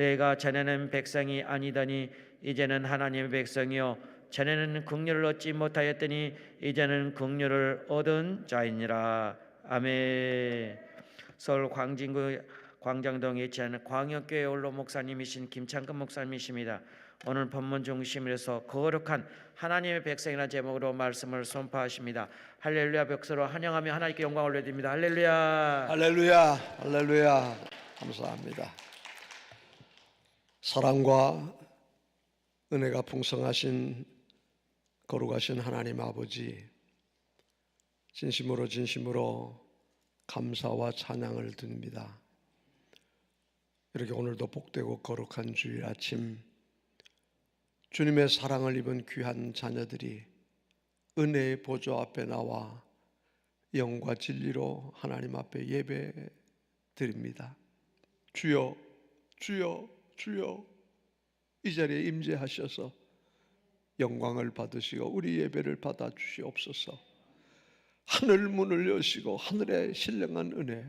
내가 전에는 백성이 아니더니 이제는 하나님의 백성이요 전에는 긍휼을 얻지 못하였더니 이제는 긍휼을 얻은 자이니라. 아멘. 서울 광진구 광장동에 위치하는 광역교회 원로 목사님이신 김창근 목사님이십니다. 오늘 본문 중심에서 거룩한 하나님의 백성이라는 제목으로 말씀을 선포하십니다. 할렐루야. 백서로 환영하며 하나님께 영광을 올려드립니다. 할렐루야. 할렐루야. 할렐루야. 감사합니다. 사랑과 은혜가 풍성하신 거룩하신 하나님 아버지, 진심으로 감사와 찬양을 드립니다. 이렇게 오늘도 복되고 거룩한 주일 아침, 주님의 사랑을 입은 귀한 자녀들이 은혜의 보좌 앞에 나와 영과 진리로 하나님 앞에 예배 드립니다. 주여, 주여, 주여, 이 자리에 임재하셔서 영광을 받으시고 우리 예배를 받아 주시옵소서. 하늘 문을 여시고 하늘의 신령한 은혜,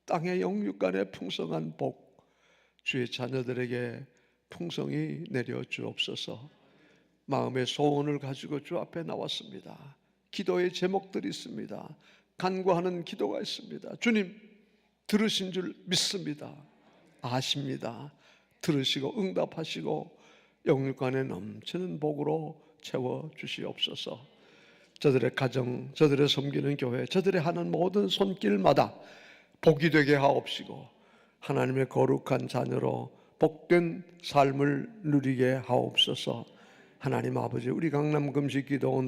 땅의 영육간의 풍성한 복, 주의 자녀들에게 풍성히 내려 주옵소서. 마음의 소원을 가지고 주 앞에 나왔습니다. 기도의 제목들이 있습니다. 간구하는 기도가 있습니다. 주님 들으신 줄 믿습니다. 아십니다. 들으시고 응답하시고 영육간에 넘치는 복으로 채워 주시옵소서. 저들의 가정, 저들의 섬기는 교회, 저들의 하는 모든 손길마다 복이 되게 하옵시고 하나님의 거룩한 자녀로 복된 삶을 누리게 하옵소서. 하나님 아버지, 우리 강남 금식기도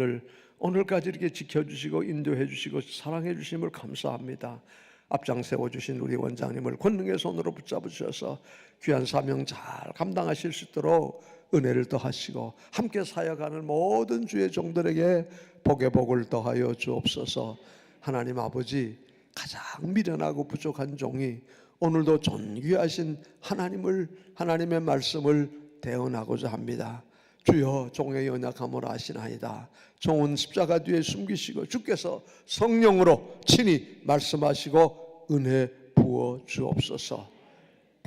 오늘까지 이렇게 지켜주시고 인도해 주시고 사랑해 주심을 감사합니다. 앞장 세워주신 우리 원장님을 권능의 손으로 붙잡으셔서 귀한 사명 잘 감당하실 수 있도록 은혜를 더하시고 함께 사역하는 모든 주의 종들에게 복의 복을 더하여 주옵소서. 하나님 아버지, 가장 미련하고 부족한 종이 오늘도 존귀하신 하나님의 말씀을 대언하고자 합니다. 주여, 종의 연약함을 아시나이다. 종은 십자가 뒤에 숨기시고 주께서 성령으로 친히 말씀하시고 은혜 부어 주옵소서.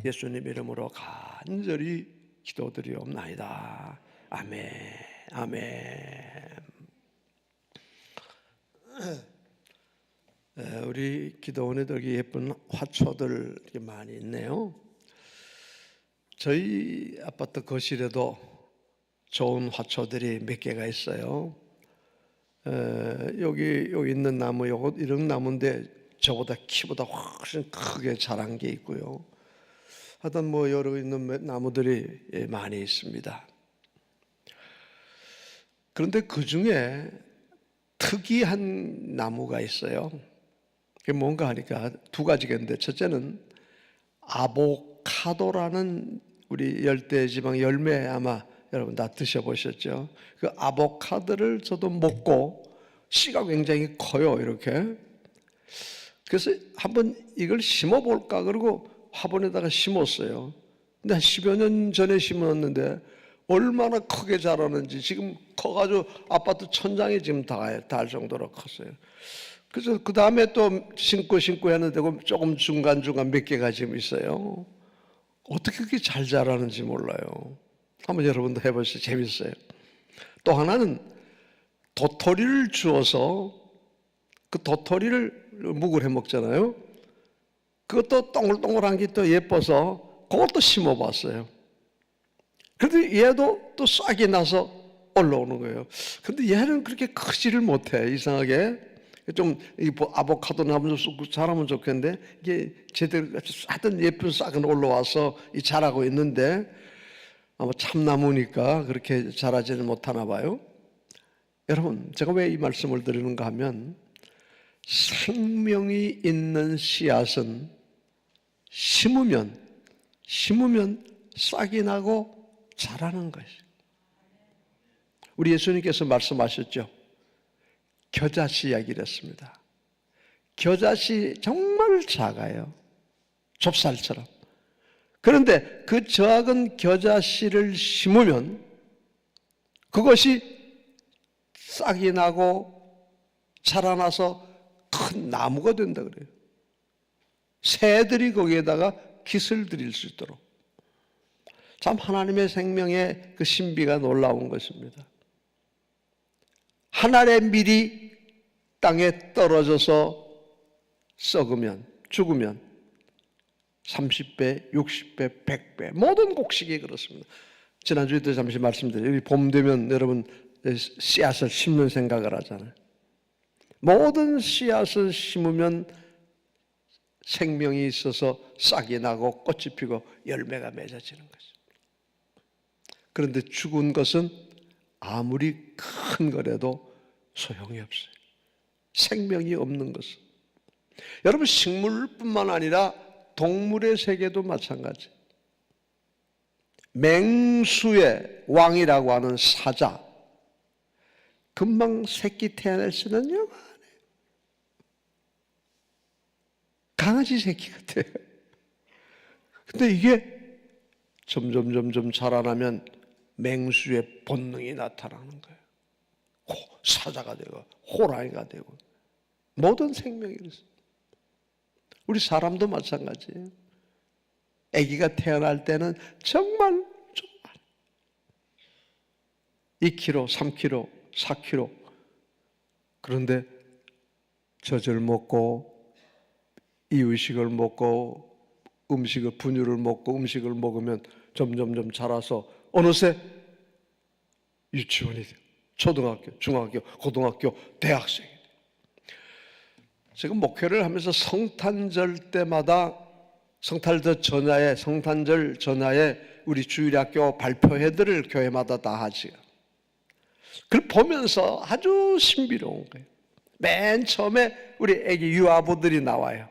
예수님 이름으로 간절히 기도드리옵나이다. 아멘. 아멘. 우리 기도원에도 여기 예쁜 화초들 이렇게 많이 있네요. 저희 아파트 거실에도 좋은 화초들이 몇 개가 있어요. 여기 있는 나무, 이런 나무인데 저보다 키보다 훨씬 크게 자란 게 있고요. 하여튼 여러 있는 나무들이 많이 있습니다. 그런데 그 중에 특이한 나무가 있어요. 그게 뭔가 하니까 두 가지가 있는데, 첫째는 아보카도라는 우리 열대지방 열매, 아마 여러분 다 드셔보셨죠? 그 아보카도를 저도 먹고 씨가 굉장히 커요, 이렇게. 그래서 한번 이걸 심어볼까 그러고 화분에다가 심었어요. 근데 한 10여 년 전에 심었는데 얼마나 크게 자라는지 지금 커가지고 아파트 천장에 지금 닿을 정도로 컸어요. 그래서 그 다음에 또 심고 했는데 조금 중간중간 몇 개가 지금 있어요. 어떻게 그렇게 잘 자라는지 몰라요. 한번 여러분도 해보시죠. 재밌어요. 또 하나는 도토리를 주워서 그 도토리를 묵을 해 먹잖아요. 그것도 동글동글한 게 또 예뻐서 그것도 심어봤어요. 그런데 얘도 또 싹이 나서 올라오는 거예요. 근데 얘는 그렇게 크지를 못해, 이상하게. 좀 아보카도 나무 자라면 좋겠는데 이게 제대로 하여튼 예쁜 싹은 올라와서 자라고 있는데 아마 참나무니까 그렇게 자라지는 못하나 봐요. 여러분, 제가 왜 이 말씀을 드리는가 하면 생명이 있는 씨앗은 심으면 싹이 나고 자라는 것이에요. 우리 예수님께서 말씀하셨죠. 겨자씨 이야기를 했습니다. 겨자씨 정말 작아요. 좁쌀처럼. 그런데 그 작은 겨자씨를 심으면 그것이 싹이 나고 자라나서 큰 나무가 된다 그래요. 새들이 거기에다가 깃을 들일 수 있도록. 참 하나님의 생명의 그 신비가 놀라운 것입니다. 한 알의 밀이 땅에 떨어져서 썩으면, 죽으면 30배, 60배, 100배 모든 곡식이 그렇습니다. 지난주에도 잠시 말씀드렸어요. 봄 되면 여러분 씨앗을 심는 생각을 하잖아요. 모든 씨앗을 심으면 생명이 있어서 싹이 나고 꽃이 피고 열매가 맺어지는 거죠. 그런데 죽은 것은 아무리 큰 거라도 소용이 없어요. 생명이 없는 것은. 여러분, 식물뿐만 아니라 동물의 세계도 마찬가지. 맹수의 왕이라고 하는 사자, 금방 새끼 태어날 수는 요만해요. 강아지 새끼 같아요. 근데 이게 점점 자라나면 맹수의 본능이 나타나는 거예요. 사자가 되고 호랑이가 되고 모든 생명이 그렇습니다. 우리 사람도 마찬가지예요. 아기가 태어날 때는 정말 2kg, 3kg, 4kg. 그런데 젖을 먹고 이유식을 먹고 음식을 분유를 먹고 음식을 먹으면 점점 자라서 어느새 유치원이 돼요. 초등학교, 중학교, 고등학교, 대학생이 돼요. 지금 목회를 하면서 성탄절 때마다 성탄절 전야에 우리 주일학교 발표회들을 교회마다 다 하지요. 그걸 보면서 아주 신비로운 거예요. 맨 처음에 우리 애기 유아부들이 나와요.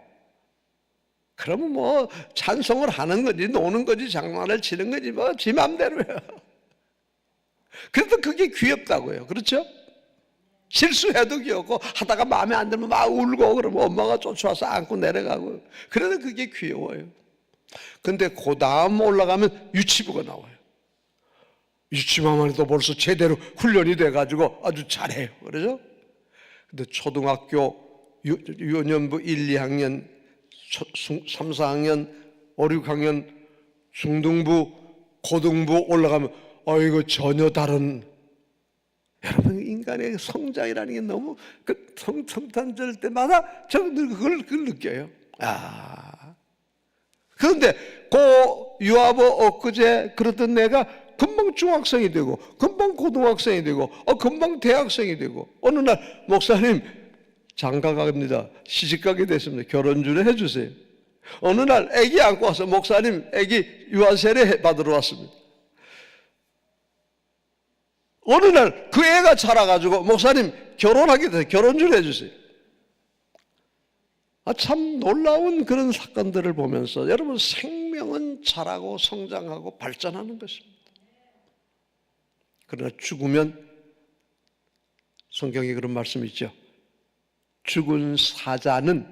그러면 뭐 찬송을 하는 거지 노는 거지 장난을 치는 거지 뭐 지 맘대로요. 그래도 그게 귀엽다고요. 그렇죠? 실수해도 귀엽고 하다가 마음에 안 들면 막 울고 그러면 엄마가 쫓아와서 안고 내려가고 그래도 그게 귀여워요. 근데 그 다음 올라가면 유치부가 나와요. 유치부만 해도 벌써 제대로 훈련이 돼가지고 아주 잘해요. 그러죠? 근데 초등학교 유년부 1, 2학년 3, 4학년 5, 6학년 중등부 고등부 올라가면 이거 전혀 다른. 여러분, 인간의 성장이라는 게 너무 성탄절 때마다 저는 그걸 느껴요. 그런데 유아부 엊그제 그러던 내가 금방 중학생이 되고 금방 고등학생이 되고 금방 대학생이 되고 어느 날 목사님 장가 갑니다. 시집 가게 됐습니다. 결혼 좀 해주세요. 어느 날 아기 안고 와서 목사님 아기 유아세례 받으러 왔습니다. 어느 날 그 애가 자라가지고 목사님 결혼하게 돼서 결혼 좀 해주세요. 참 놀라운 그런 사건들을 보면서 여러분, 생명은 자라고 성장하고 발전하는 것입니다. 그러나 죽으면 성경에 그런 말씀이 있죠. 죽은 사자는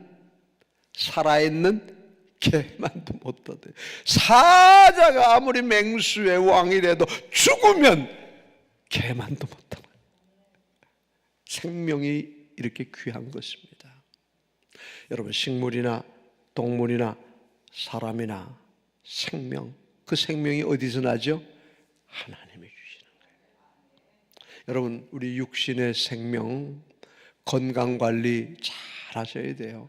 살아있는 개만도 못 얻어요. 사자가 아무리 맹수의 왕이라도 죽으면 개만도 못 얻어요. 생명이 이렇게 귀한 것입니다. 여러분, 식물이나 동물이나 사람이나 생명, 그 생명이 어디서 나죠? 하나님이 주시는 거예요. 여러분, 우리 육신의 생명 건강관리 잘 하셔야 돼요.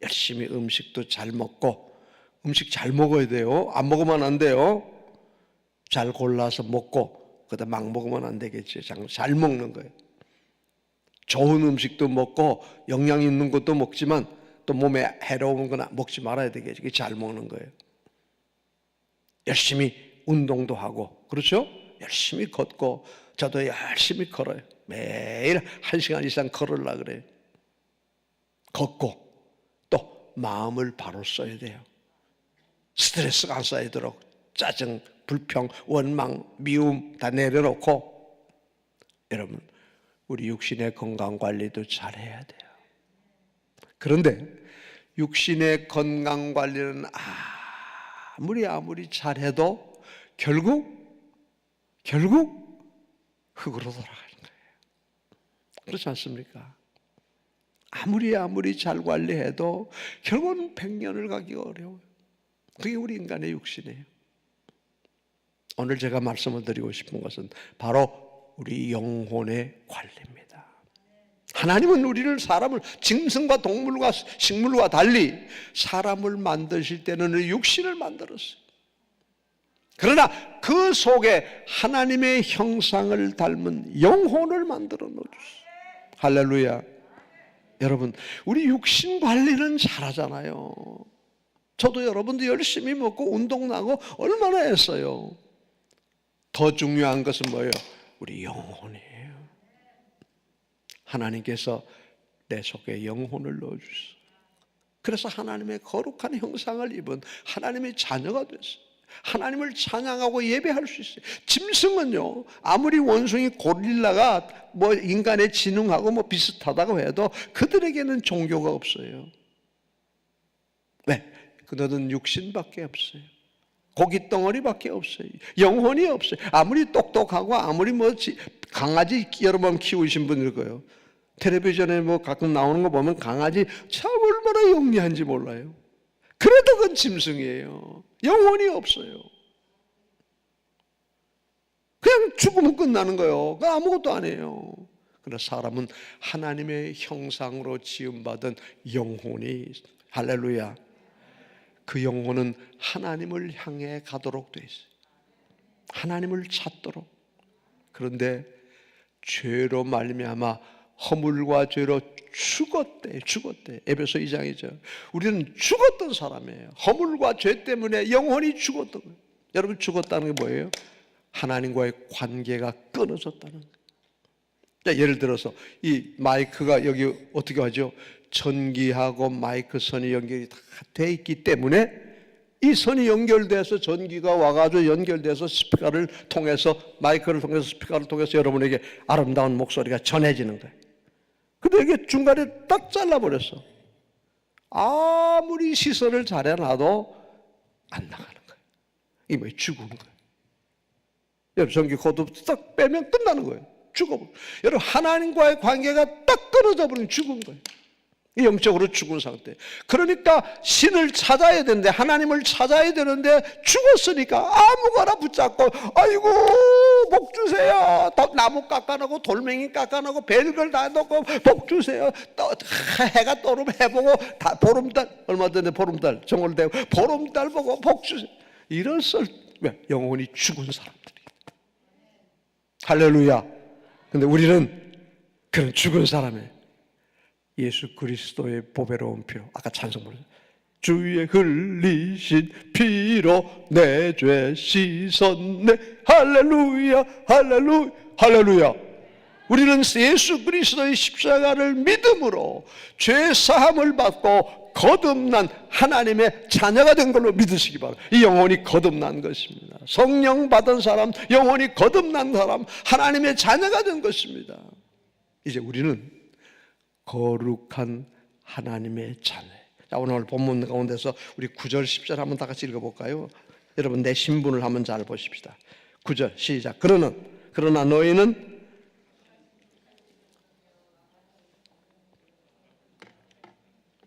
열심히 음식도 잘 먹고, 음식 잘 먹어야 돼요. 안 먹으면 안 돼요. 잘 골라서 먹고, 그러다 막 먹으면 안 되겠죠. 잘 먹는 거예요. 좋은 음식도 먹고 영양 있는 것도 먹지만 또 몸에 해로운 거나 먹지 말아야 되겠죠. 그게 잘 먹는 거예요. 열심히 운동도 하고, 그렇죠? 열심히 걷고, 저도 열심히 걸어요. 매일 1시간 이상 걸으려고 그래요. 걷고 또 마음을 바로 써야 돼요. 스트레스가 안 쌓이도록 짜증, 불평, 원망, 미움 다 내려놓고, 여러분, 우리 육신의 건강 관리도 잘해야 돼요. 그런데 육신의 건강 관리는 아무리 잘해도 결국 흙으로 돌아가는 거예요. 그렇지 않습니까? 아무리 잘 관리해도 결국은 100년을 가기가 어려워요. 그게 우리 인간의 육신이에요. 오늘 제가 말씀을 드리고 싶은 것은 바로 우리 영혼의 관리입니다. 하나님은 우리를 사람을 짐승과 동물과 식물과 달리 사람을 만드실 때는 육신을 만들었어요. 그러나 그 속에 하나님의 형상을 닮은 영혼을 만들어 놓으셨어요. 할렐루야. 여러분, 우리 육신 관리는 잘하잖아요. 저도 여러분도 열심히 먹고 운동하고 얼마나 했어요. 더 중요한 것은 뭐예요? 우리 영혼이에요. 하나님께서 내 속에 영혼을 넣어주셨어요. 그래서 하나님의 거룩한 형상을 입은 하나님의 자녀가 됐어요. 하나님을 찬양하고 예배할 수 있어요. 짐승은요, 아무리 원숭이 고릴라가 뭐 인간의 지능하고 비슷하다고 해도 그들에게는 종교가 없어요. 왜? 그들은 육신밖에 없어요. 고기 덩어리밖에 없어요. 영혼이 없어요. 아무리 똑똑하고 아무리 강아지 여러 번 키우신 분일 거예요. 텔레비전에 가끔 나오는 거 보면 강아지 참 얼마나 영리한지 몰라요. 그래도 그건 짐승이에요. 영혼이 없어요. 그냥 죽으면 끝나는 거예요. 그 아무것도 안 해요. 그러나 사람은 하나님의 형상으로 지음받은 영혼이, 할렐루야, 그 영혼은 하나님을 향해 가도록 돼 있어요. 하나님을 찾도록. 그런데 죄로 말미암아 허물과 죄로 죽었대. 에베소 2장이죠. 우리는 죽었던 사람이에요. 허물과 죄 때문에 영혼이 죽었던 거예요. 여러분, 죽었다는 게 뭐예요? 하나님과의 관계가 끊어졌다는 거예요. 자, 예를 들어서 이 마이크가 여기 어떻게 하죠? 전기하고 마이크 선이 연결이 다 돼 있기 때문에 이 선이 연결돼서 전기가 와가지고 연결돼서 스피커를 통해서, 마이크를 통해서, 스피커를 통해서 여러분에게 아름다운 목소리가 전해지는 거예요. 근데 이게 중간에 딱 잘라버렸어. 아무리 시선을 잘해놔도 안 나가는 거예요. 이게 뭐예요? 죽은 거예요. 여러분, 전기 코드 딱 빼면 끝나는 거예요. 죽어버려. 여러분, 하나님과의 관계가 딱 끊어져 버리면 죽은 거예요. 영적으로 죽은 상태. 그러니까 신을 찾아야 되는데, 하나님을 찾아야 되는데 죽었으니까 아무거나 붙잡고, 아이고 복 주세요, 나무 깎아놓고 돌멩이 깎아놓고 별걸 다 놓고 복 주세요, 또 해가 떠오르면 해보고, 다 보름달, 얼마 전에 보름달 정월 되고 보름달 보고 복 주세요. 이런 왜? 영혼이 죽은 사람들이. 할렐루야. 근데 우리는 그런 죽은 사람이에요. 예수 그리스도의 보배로운 피로, 아까 찬송 부르죠. 주의 흘리신 피로 내 죄 씻었네. 할렐루야, 할렐루야, 할렐루야. 우리는 예수 그리스도의 십자가를 믿음으로 죄 사함을 받고 거듭난 하나님의 자녀가 된 걸로 믿으시기 바랍니다. 이 영혼이 거듭난 것입니다. 성령 받은 사람, 영혼이 거듭난 사람, 하나님의 자녀가 된 것입니다. 이제 우리는 거룩한 하나님의 자녀. 자, 오늘 본문 가운데서 우리 9절 10절 한번 다 같이 읽어볼까요? 여러분, 내 신분을 한번 잘 보십시다. 9절 시작. 그러나 너희는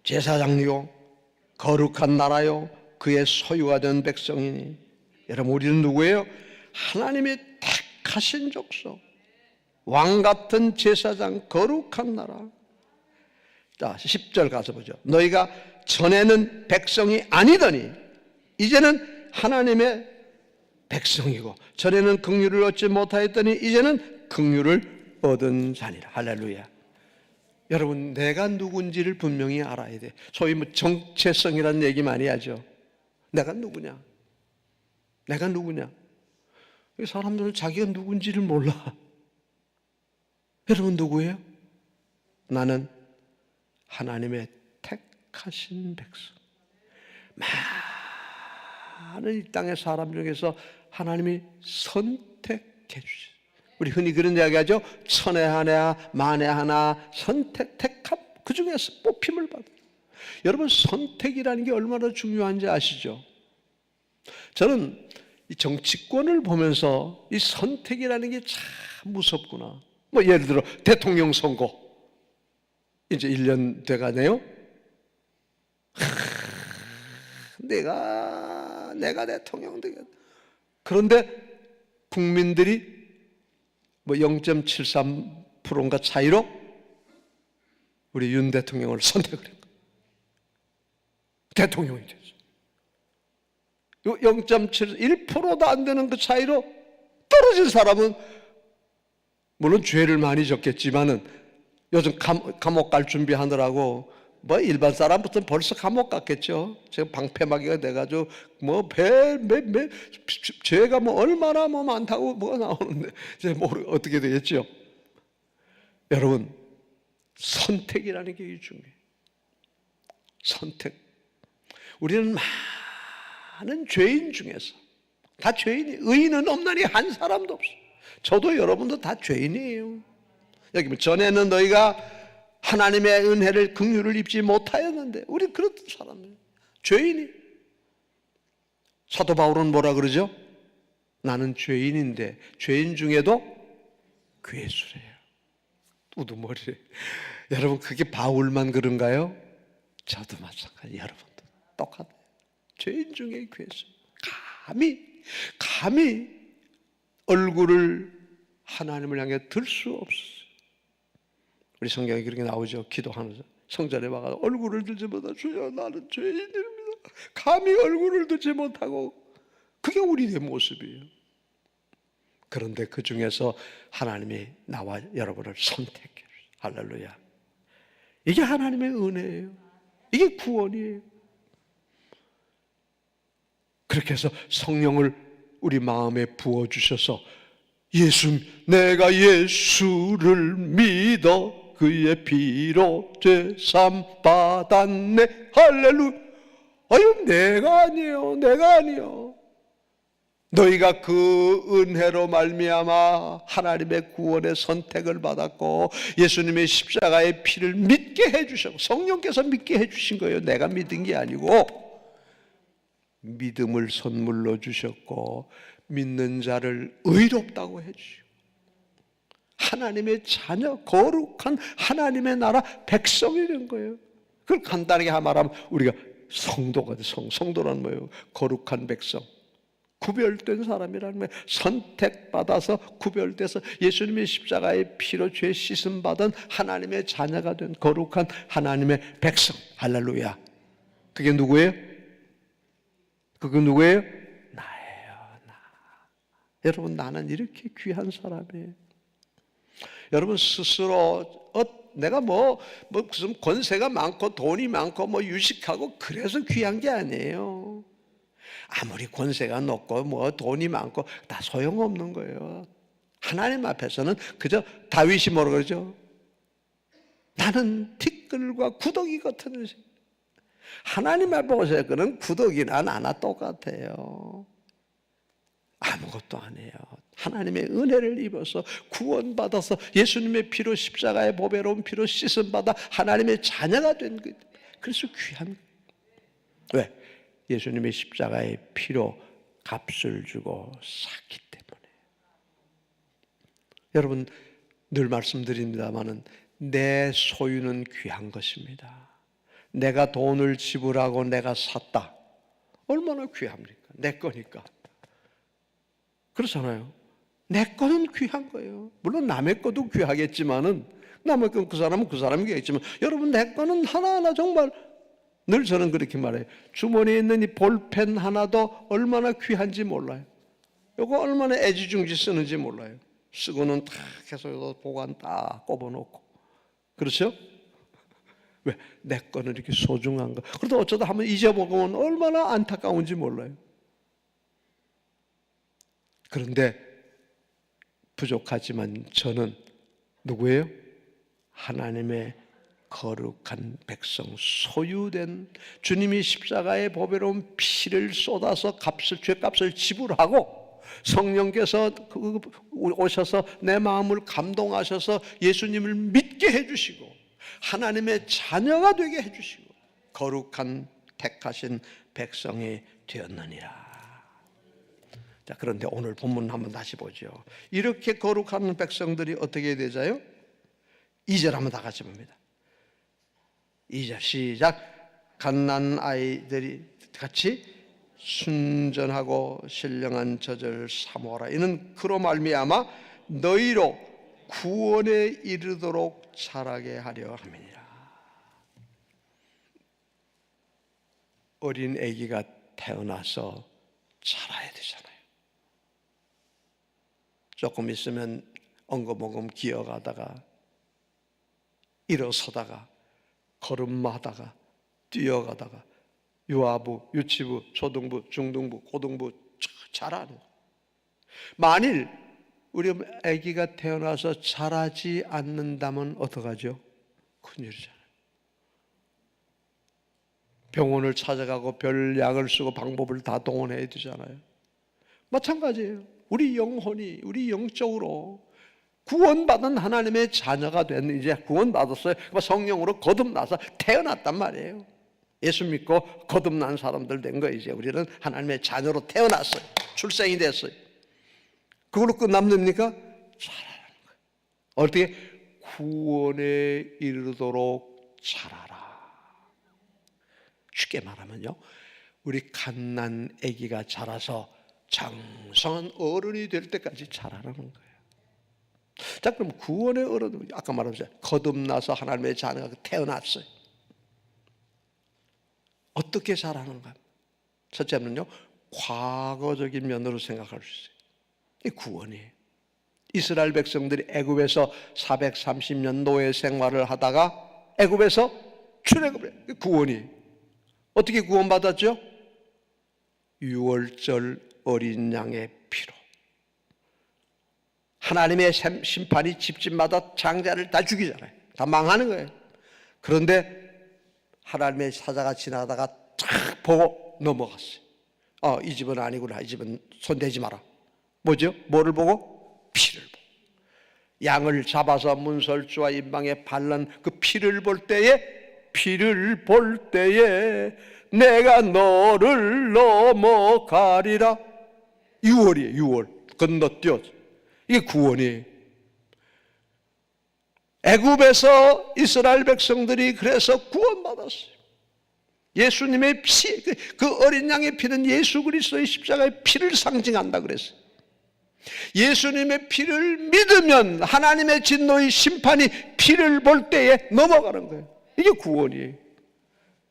제사장이요 거룩한 나라요 그의 소유가 된 백성이니. 여러분, 우리는 누구예요? 하나님의 택하신 족속, 왕같은 제사장, 거룩한 나라. 자, 10절 가서 보죠. 너희가 전에는 백성이 아니더니 이제는 하나님의 백성이고, 전에는 긍휼을 얻지 못하였더니 이제는 긍휼을 얻은 자니라. 할렐루야. 여러분, 내가 누군지를 분명히 알아야 돼. 소위 정체성이라는 얘기 많이 하죠. 내가 누구냐? 내가 누구냐? 사람들은 자기가 누군지를 몰라. 여러분, 누구예요? 나는 하나님의 택하신 백성. 많은 이 땅의 사람 중에서 하나님이 선택해 주셨어요. 우리 흔히 그런 이야기 하죠. 천에 하나, 만에 하나, 택함. 그 중에서 뽑힘을 받아요. 여러분, 선택이라는 게 얼마나 중요한지 아시죠? 저는 이 정치권을 보면서 이 선택이라는 게 참 무섭구나. 예를 들어 대통령 선거 이제 1년 돼가네요. 내가 대통령 되겠다. 그런데 국민들이 뭐 0.73%인가 차이로 우리 윤 대통령을 선택을 했고 대통령이 됐어요. 0.71%도 안 되는 그 차이로 떨어진 사람은 물론 죄를 많이 졌겠지만은 요즘 감옥 갈 준비하느라고 뭐 일반 사람부터 벌써 감옥 갔겠죠. 제가 방패막이가 돼가지고 뭐 죄가 뭐 얼마나 뭐 많다고 뭐가 나오는데 이제 어떻게 되겠죠? 여러분, 선택이라는 게 중요해요. 선택. 우리는 많은 죄인 중에서 다 죄인이에요. 의인은 없나니 한 사람도 없어. 저도 여러분도 다 죄인이에요. 여기 뭐 전에는 너희가 하나님의 은혜를 긍휼을 입지 못하였는데 우리 그렇던 사람이에요. 죄인이. 사도 바울은 뭐라 그러죠? 나는 죄인인데 죄인 중에도 괴수래요. 우두머리래. 여러분 그게 바울만 그런가요? 저도 마찬가지. 여러분도 똑같아요. 죄인 중에 괴수. 감히 얼굴을 하나님을 향해 들 수 없어요. 우리 성경에 그렇게 나오죠. 기도하면서 성전에 와서 얼굴을 들지 못하고 주여 나는 죄인입니다. 감히 얼굴을 들지 못하고 그게 우리의 모습이에요. 그런데 그 중에서 하나님이 나와 여러분을 선택해 주세요. 할렐루야. 이게 하나님의 은혜예요. 이게 구원이에요. 그렇게 해서 성령을 우리 마음에 부어주셔서 내가 예수를 믿어 그의 피로 죄삼 받았네. 할렐루야. 아유 내가 아니에요. 너희가 그 은혜로 말미암아 하나님의 구원의 선택을 받았고 예수님의 십자가의 피를 믿게 해주셨고 성령께서 믿게 해주신 거예요. 내가 믿은 게 아니고 믿음을 선물로 주셨고 믿는 자를 의롭다고 해주시고 하나님의 자녀, 거룩한 하나님의 나라 백성이 된 거예요. 그걸 간단하게 말하면 우리가 성도가 돼. 성도란 뭐예요? 거룩한 백성, 구별된 사람이라는 거예요. 선택받아서 구별돼서 예수님의 십자가의 피로 죄 씻음 받은 하나님의 자녀가 된 거룩한 하나님의 백성. 할렐루야. 그게 누구예요? 그게 누구예요? 나예요. 나. 여러분 나는 이렇게 귀한 사람이에요. 여러분 스스로 내가 무슨 권세가 많고 돈이 많고 뭐 유식하고 그래서 귀한 게 아니에요. 아무리 권세가 높고 뭐 돈이 많고 다 소용없는 거예요. 하나님 앞에서는 그저 다윗이 뭐라 그러죠? 나는 티끌과 구더기 같은 것이. 하나님 앞에 보세요. 그는 구더기나 나나 똑같아요. 아무것도 아니에요. 하나님의 은혜를 입어서 구원받아서 예수님의 피로 십자가의 보배로운 피로 씻음받아 하나님의 자녀가 된 거예요. 그래서 귀한 거예요. 왜? 예수님의 십자가의 피로 값을 주고 샀기 때문에. 여러분 늘 말씀드립니다마는 내 소유는 귀한 것입니다. 내가 돈을 지불하고 내가 샀다. 얼마나 귀합니까? 내 거니까. 그렇잖아요. 내 거는 귀한 거예요. 물론 남의 거도 귀하겠지만은 남의 건 그 사람은 그 사람이겠지만 여러분 내 거는 하나하나 정말 늘 저는 그렇게 말해요. 주머니에 있는 이 볼펜 하나도 얼마나 귀한지 몰라요. 이거 얼마나 애지중지 쓰는지 몰라요. 쓰고는 탁 해서 보관 딱 꼽아놓고. 그렇죠? 왜? 내 거는 이렇게 소중한 거. 그래도 어쩌다 한번 잊어먹으면 얼마나 안타까운지 몰라요. 그런데 부족하지만 저는 누구예요? 하나님의 거룩한 백성, 소유된 주님이 십자가의 보배로운 피를 쏟아서 죄값을 지불하고 성령께서 오셔서 내 마음을 감동하셔서 예수님을 믿게 해주시고 하나님의 자녀가 되게 해주시고 거룩한 택하신 백성이 되었느니라. 자, 그런데 오늘 본문 한번 다시 보죠. 이렇게 거룩한 백성들이 어떻게 되자요? 2절 한번 다 같이 봅니다. 2절 시작. 갓난 아이들이 같이 순전하고 신령한 젖을 사모하라. 이는 그로 말미암아 너희로 구원에 이르도록 자라게 하려 함이니라. 어린 아기가 태어나서 자라야 되잖아요. 조금 있으면 엉금엉금 기어가다가 일어서다가 걸음마다가 뛰어가다가 유아부, 유치부, 초등부, 중등부, 고등부 자라는 거예요. 만일 우리 아기가 태어나서 자라지 않는다면 어떡하죠? 큰일이잖아요. 병원을 찾아가고 별 약을 쓰고 방법을 다 동원해야 되잖아요. 마찬가지예요. 우리 영혼이, 우리 영적으로 구원받은 하나님의 자녀가 된, 이제 구원받았어요. 성령으로 거듭나서 태어났단 말이에요. 예수 믿고 거듭난 사람들 된 거예요. 이제 우리는 하나님의 자녀로 태어났어요. 출생이 됐어요. 그걸로 끝납니까? 자라는 거예요. 어떻게? 구원에 이르도록 자라라. 쉽게 말하면요, 우리 갓난 아기가 자라서 장성한 어른이 될 때까지 자라라는 거예요. 자, 그럼 구원의 어른, 아까 말했죠. 거듭나서 하나님의 자녀가 태어났어요. 어떻게 자라는가? 첫째는요, 과거적인 면으로 생각할 수 있어요. 이 구원이에요. 이스라엘 백성들이 애굽에서 430년 노예 생활을 하다가 애굽에서 출애굽을 해요. 구원이에요. 어떻게 구원받았죠? 유월절 어린 양의 피로. 하나님의 심판이 집집마다 장자를 다 죽이잖아요. 다 망하는 거예요. 그런데 하나님의 사자가 지나가다가 탁 보고 넘어갔어요. 이 집은 아니구나. 이 집은 손대지 마라. 뭐죠? 뭐를 보고? 피를 보고. 양을 잡아서 문설주와 임방에 바른 그 피를 볼 때에 내가 너를 넘어가리라. 6월이에요. 6월. 건너뛰어. 이게 구원이에요. 애굽에서 이스라엘 백성들이 그래서 구원받았어요. 예수님의 피, 그 어린 양의 피는 예수 그리스도의 십자가의 피를 상징한다 그랬어요. 예수님의 피를 믿으면 하나님의 진노의 심판이 피를 볼 때에 넘어가는 거예요. 이게 구원이에요.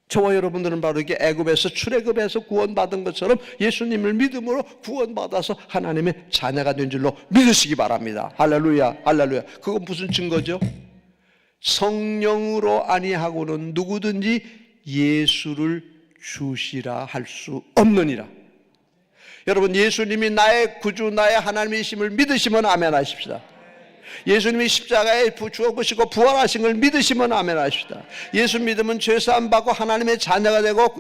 저와 여러분들은 바로 이게 애굽에서 출애굽에서 구원받은 것처럼 예수님을 믿음으로 구원받아서 하나님의 자녀가 된 줄로 믿으시기 바랍니다. 할렐루야, 할렐루야. 그건 무슨 증거죠? 성령으로 아니하고는 누구든지 예수를 주시라 할 수 없느니라. 여러분, 예수님이 나의 구주, 나의 하나님이심을 믿으시면 아멘 하십시다. 예수님이 십자가에 죽으시고 부활하신 걸 믿으시면 아멘 하십시다. 예수 믿으면 죄사함 받고 하나님의 자녀가 되고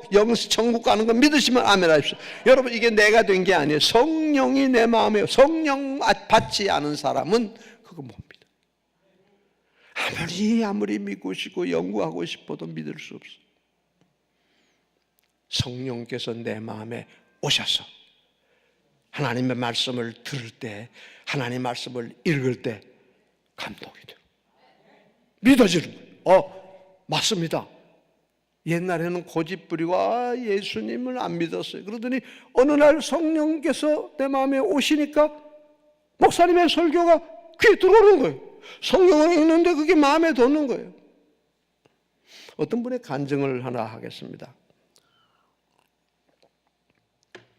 천국 가는 걸 믿으시면 아멘 하십시다. 여러분, 이게 내가 된 게 아니에요. 성령이 내 마음에, 성령 받지 않은 사람은 그거 못 믿어. 아무리 믿고 싶고 연구하고 싶어도 믿을 수 없어. 성령께서 내 마음에 오셔서 하나님의 말씀을 들을 때, 하나님의 말씀을 읽을 때 감동이 돼요. 믿어지는 거예요. 맞습니다. 옛날에는 고집 부리고 예수님을 안 믿었어요. 그러더니 어느 날 성령께서 내 마음에 오시니까 목사님의 설교가 귀에 들어오는 거예요. 성경을 읽는데 그게 마음에 돋는 거예요. 어떤 분의 간증을 하나 하겠습니다.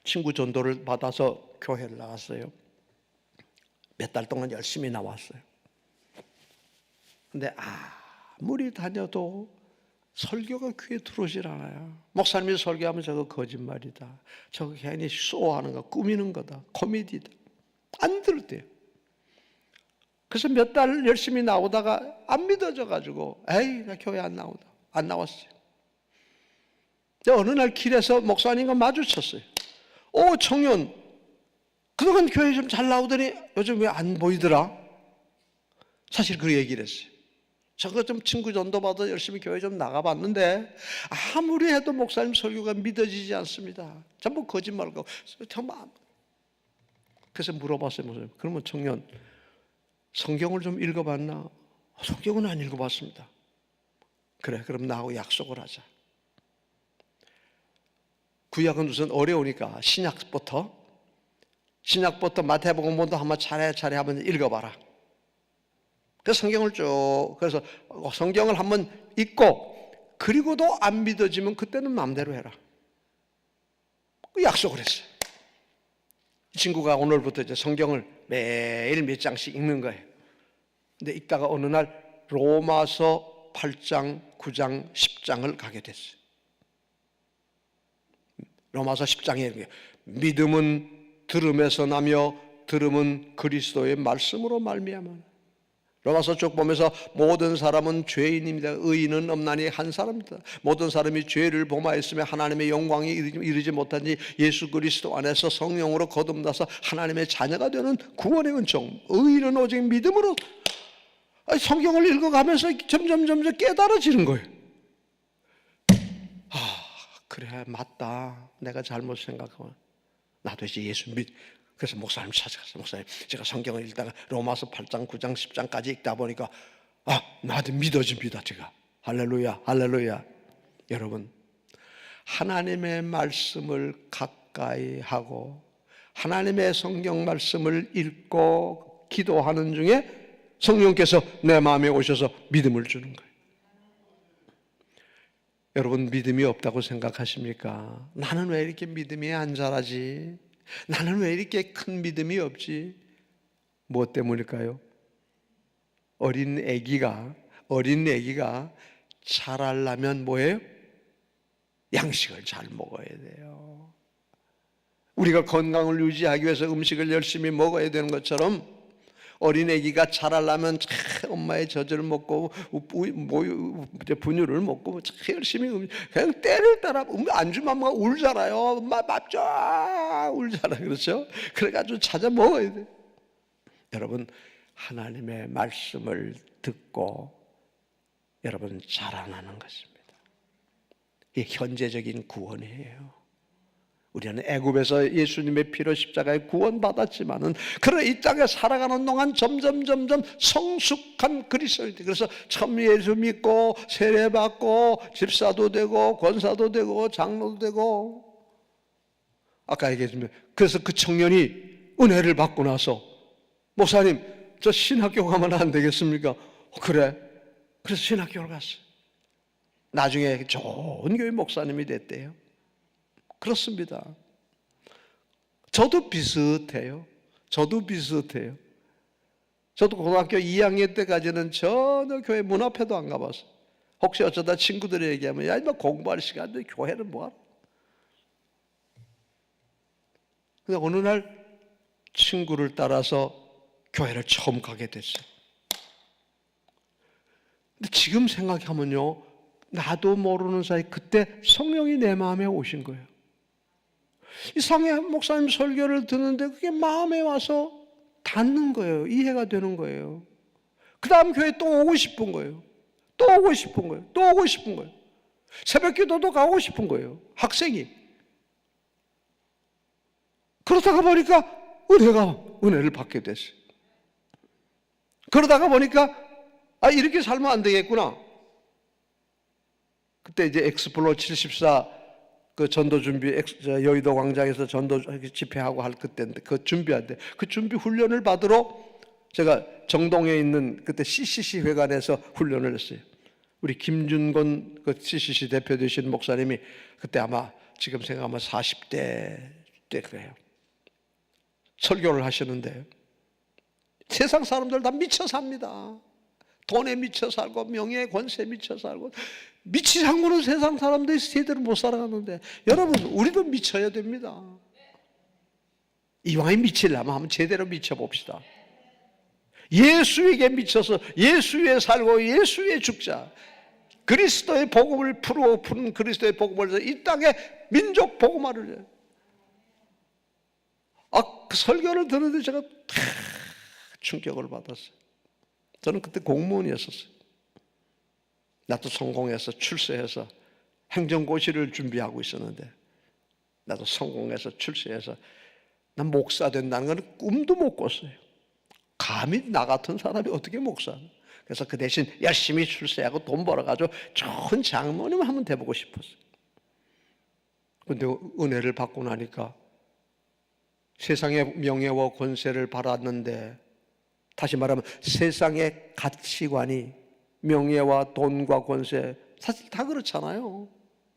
친구 전도를 받아서 교회를 나갔어요. 몇 달 동안 열심히 나왔어요. 근데 아무리 다녀도 설교가 귀에 들어오질 않아요. 목사님이 설교하면 저거 거짓말이다. 저거 괜히 쇼하는 거, 꾸미는 거다. 코미디다. 안 들었대요. 그래서 몇 달 열심히 나오다가 안 믿어져가지고 나 교회 안 나왔어요. 어느 날 길에서 목사님과 마주쳤어요. 청년, 그동안 교회 좀 잘 나오더니 요즘 왜 안 보이더라? 사실 그 얘기를 했어요. 저거 좀 친구 전도 받아 열심히 교회 좀 나가봤는데 아무리 해도 목사님 설교가 믿어지지 않습니다. 전부 거짓말하고. 그래서 물어봤어요. 목사님, 그러면 청년, 성경을 좀 읽어봤나? 성경은 안 읽어봤습니다. 그래, 그럼 나하고 약속을 하자. 구약은 우선 어려우니까 신약부터 마태복음부터 한번 차례차례 한번 읽어봐라. 그 성경을 그래서 성경을 한번 읽고 그리고도 안 믿어지면 그때는 마음대로 해라. 그 약속을 했어요. 이 친구가 오늘부터 이제 성경을 매일 몇 장씩 읽는 거예요. 근데 읽다가 어느 날 로마서 8장, 9장, 10장을 가게 됐어요. 로마서 10장에 이렇게 믿음은 들음에서 나며 들음은 그리스도의 말씀으로 말미암아. 로마서 쭉 보면서 모든 사람은 죄인입니다. 의인은 없나니 한 사람이다. 모든 사람이 죄를 범하였으며 하나님의 영광이 이르지 못하니 예수 그리스도 안에서 성령으로 거듭나서 하나님의 자녀가 되는 구원의 은총. 의인은 오직 믿음으로. 성경을 읽어가면서 점점 깨달아지는 거예요. 그래, 맞다. 내가 잘못 생각하고 나도 이제 예수 그래서 목사님 찾아갔어요. 목사님, 제가 성경을 읽다가 로마서 8장, 9장, 10장까지 읽다 보니까 나도 믿어집니다. 제가 할렐루야, 할렐루야. 여러분, 하나님의 말씀을 가까이 하고 하나님의 성경 말씀을 읽고 기도하는 중에 성령께서 내 마음에 오셔서 믿음을 주는 거예요. 여러분, 믿음이 없다고 생각하십니까? 나는 왜 이렇게 믿음이 안 자라지? 나는 왜 이렇게 큰 믿음이 없지? 무엇 때문일까요? 어린 애기가 자라려면 뭐예요? 양식을 잘 먹어야 돼요. 우리가 건강을 유지하기 위해서 음식을 열심히 먹어야 되는 것처럼 어린 애기가 자라려면 엄마의 젖을 먹고 분유를 먹고 열심히 그냥 때를 따라 안 주면 엄마가 울잖아요. 엄마 밥 줘 울잖아요. 그렇죠? 그래가지고 찾아 먹어야 돼. 여러분, 하나님의 말씀을 듣고 여러분 자라나는 것입니다. 이게 현재적인 구원이에요. 우리는 애굽에서 예수님의 피로 십자가에 구원받았지만은 그러나 이 땅에 살아가는 동안 점점 성숙한 그리스도인들. 그래서 처음 예수 믿고 세례받고 집사도 되고 권사도 되고 장로도 되고 아까 얘기했지만 그래서 그 청년이 은혜를 받고 나서 목사님 저 신학교 가면 안 되겠습니까? 그래. 그래서 신학교를 갔어요. 나중에 좋은 교회 목사님이 됐대요. 그렇습니다. 저도 비슷해요. 저도 고등학교 2학년 때까지는 전혀 교회 문 앞에도 안 가봤어. 혹시 어쩌다 친구들이 얘기하면 야, 이마 공부할 시간인데 교회는 뭐하러? 근데 어느 날 친구를 따라서 교회를 처음 가게 됐어요. 근데 지금 생각하면요, 나도 모르는 사이 그때 성령이 내 마음에 오신 거예요. 이상해 목사님 설교를 듣는데 그게 마음에 와서 닿는 거예요. 이해가 되는 거예요. 그 다음 교회 또 오고 싶은 거예요. 또 오고 싶은 거예요. 새벽 기도도 가고 싶은 거예요. 학생이. 그러다가 보니까 은혜를 받게 됐어요. 그러다가 보니까 이렇게 살면 안 되겠구나. 그때 이제 엑스플로 74 그 전도 준비 여의도 광장에서 전도 집회하고 할 그때인데 그 준비할 때 그 준비 훈련을 받으러 제가 정동에 있는 그때 CCC 회관에서 훈련을 했어요. 우리 김준건 그 CCC 대표 되신 목사님이 그때 아마 지금 생각하면 40대 때 그래요. 설교를 하시는데 세상 사람들 다 미쳐 삽니다. 돈에 미쳐 살고 명예에 권세에 미쳐 살고 미치지 않고는 세상 사람들이 제대로 못 살아가는데 여러분 우리도 미쳐야 됩니다. 이왕에 미치려면 한번 제대로 미쳐봅시다. 예수에게 미쳐서 예수 위에 살고 예수 위에 죽자. 그리스도의 복음을 푸는 그리스도의 복음을 해서 이 땅에 민족 복음화를 해요. 그 설교를 듣는데 제가 충격을 받았어요. 저는 그때 공무원이었었어요. 나도 성공해서 출세해서 행정고시를 준비하고 있었는데 나도 성공해서 출세해서 난 목사 된다는 건 꿈도 못 꿨어요. 감히 나 같은 사람이 어떻게 목사? 그래서 그 대신 열심히 출세하고 돈 벌어가지고 좋은 장로님 한번 돼보고 싶었어요. 근데 은혜를 받고 나니까 세상의 명예와 권세를 받았는데, 다시 말하면 세상의 가치관이 명예와 돈과 권세, 사실 다 그렇잖아요.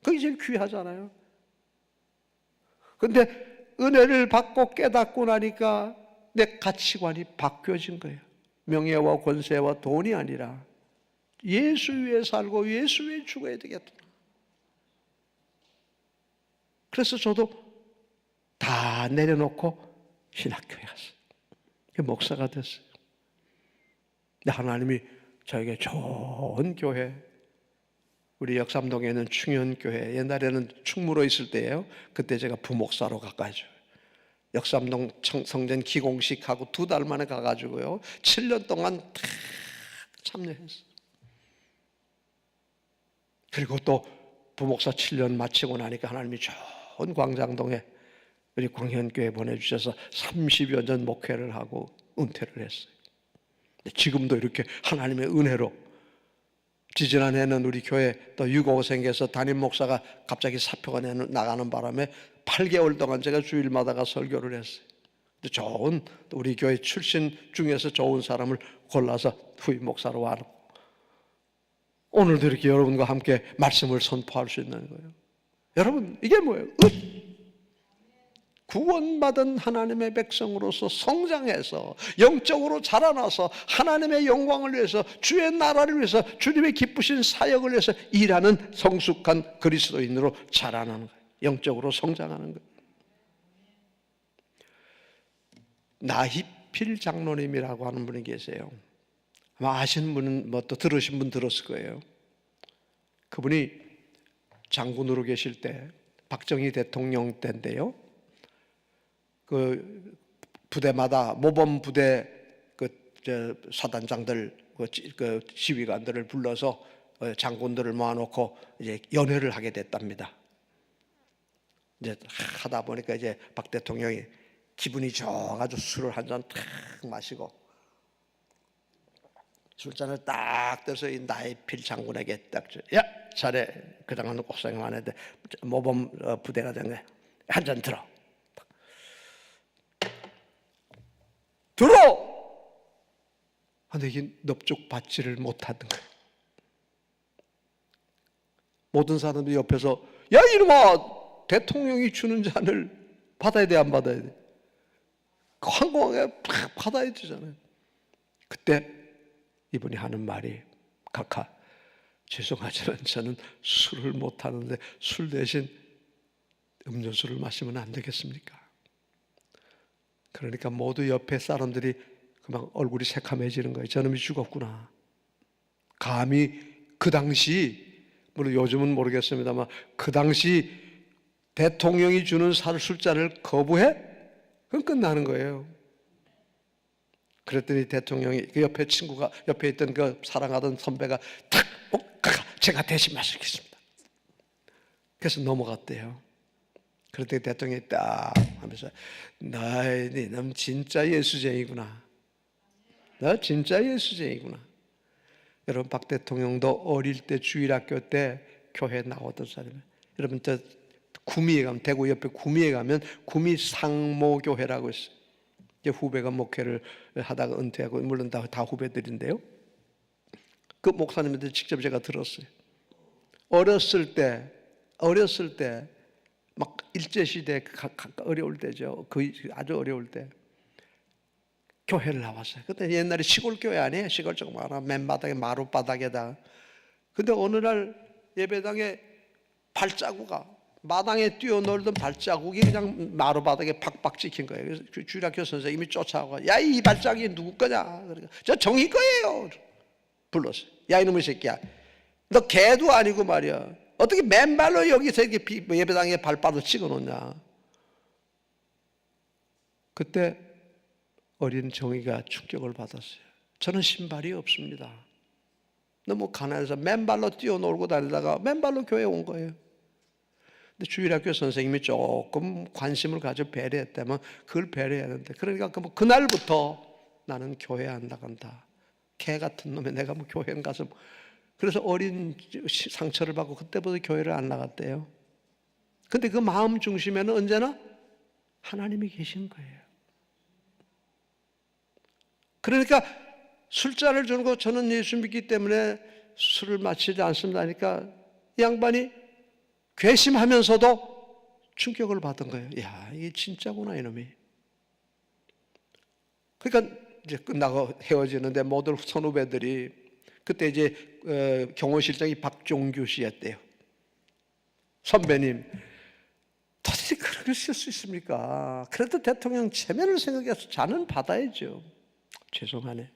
그게 제일 귀하잖아요. 근데 은혜를 받고 깨닫고 나니까 내 가치관이 바뀌어진 거예요. 명예와 권세와 돈이 아니라 예수 위에 살고 예수 위에 죽어야 되겠다. 그래서 저도 다 내려놓고 신학교에 갔어요. 목사가 됐어요. 근데 하나님이 저에게 좋은 교회, 우리 역삼동에 있는 충현교회, 옛날에는 충무로 있을 때예요. 그때 제가 부목사로 가가지고 역삼동 성전 기공식하고 2달 만에 가가지고요 7년 동안 다 참여했어요. 그리고 또 부목사 7년 마치고 나니까 하나님이 좋은 광장동에 우리 광현교회 보내주셔서 30여 년 목회를 하고 은퇴를 했어요. 지금도 이렇게 하나님의 은혜로, 지지난해는 우리 교회 또 유고 생겨서 담임 목사가 갑자기 사표가 나가는 바람에 8개월 동안 제가 주일마다 가 설교를 했어요. 근데 좋은 우리 교회 출신 중에서 좋은 사람을 골라서 후임 목사로 하고 오늘도 이렇게 여러분과 함께 말씀을 선포할 수 있는 거예요. 여러분, 이게 뭐예요? 구원받은 하나님의 백성으로서 성장해서 영적으로 자라나서 하나님의 영광을 위해서, 주의 나라를 위해서, 주님의 기쁘신 사역을 위해서 일하는 성숙한 그리스도인으로 자라나는 거예요. 영적으로 성장하는 거예요. 나희필 장로님이라고 하는 분이 계세요. 아마 아시는 분은 또 들으신 분 들었을 거예요. 그분이 장군으로 계실 때, 박정희 대통령 때인데요, 그 부대마다 모범 부대 사단장들, 그 지휘관들을 불러서 장군들을 모아놓고 이제 연회를 하게 됐답니다. 이제 하다 보니까 이제 박 대통령이 기분이 좋아가지고 술을 한 잔 탁 마시고 술잔을 딱 떠서 이 나희필 장군에게 딱, 야, 잘해, 그동안 고생 많았는데 모범 부대가 됐네, 한 잔 들어. 들어! 근데 이게 넙죽 받지를 못하던 거예요. 모든 사람들이 옆에서, 야, 이놈아, 대통령이 주는 잔을 받아야 돼, 안 받아야 돼? 황공하게 팍 받아야 되잖아요. 그때 이분이 하는 말이, 각하, 죄송하지만 저는 술을 못하는데 술 대신 음료수를 마시면 안 되겠습니까? 그러니까 모두 옆에 사람들이 그만 얼굴이 새카매지는 거예요. 저놈이 죽었구나. 감히 그 당시, 물론 요즘은 모르겠습니다만 그 당시 대통령이 주는 술잔을 거부해? 그럼 끝나는 거예요. 그랬더니 대통령이, 그 옆에 친구가, 옆에 있던 그 사랑하던 선배가 탁, 제가 대신 마시겠습니다. 그래서 넘어갔대요. 그랬더니 대통령이 딱 하면서, 너 진짜 예수쟁이구나. 너 진짜 예수쟁이구나. 여러분, 박 대통령도 어릴 때 주일학교 때 교회 나오던 사람이에요. 여러분, 저 구미에 가면, 대구 옆에 구미에 가면 구미 상모교회라고 있어요. 이제 후배가 목회를 하다가 은퇴하고, 물론 다 후배들인데요. 그 목사님한테 직접 제가 들었어요. 어렸을 때 막 일제시대 어려울 때죠. 그 아주 어려울 때 교회를 나왔어요. 그때 옛날에 시골 교회 아니에요. 시골 조그마한 맨바닥에 마룻바닥에다. 근데 어느 날 예배당에 발자국가, 마당에 뛰어놀던 발자국이 그냥 마룻바닥에 팍팍 찍힌 거예요. 그래서 주일학교 선생님이 쫓아오고, 야, 이 발자국이 누구 거냐? 그러니까 저 정희 거예요. 불렀어요. 야, 이놈의 새끼야, 너 개도 아니고 말이야, 어떻게 맨발로 여기서 이렇게 예배당에 발바닥 찍어놓냐? 그때 어린 정의가 충격을 받았어요. 저는 신발이 없습니다. 너무 가난해서 맨발로 뛰어놀고 다니다가 맨발로 교회에 온 거예요. 근데 주일학교 선생님이 조금 관심을 가져 배려했다면 그걸 배려해야 하는데, 그러니까 그날부터 나는 교회 안 나간다. 개 같은 놈에 내가 교회 가서, 그래서 어린 상처를 받고 그때부터 교회를 안 나갔대요. 근데 그 마음 중심에는 언제나 하나님이 계신 거예요. 그러니까 술잔을 주는 거 저는 예수 믿기 때문에 술을 마시지 않습니다 하니까 이 양반이 괘씸하면서도 충격을 받은 거예요. 야, 이게 진짜구나 이놈이. 그러니까 이제 끝나고 헤어지는데 모든 선후배들이 그때 이제 경호실장이 박종규 씨였대요. 선배님, 도대체 그렇게 쓸 수 있습니까? 그래도 대통령 체면을 생각해서 잔은 받아야죠. 죄송하네.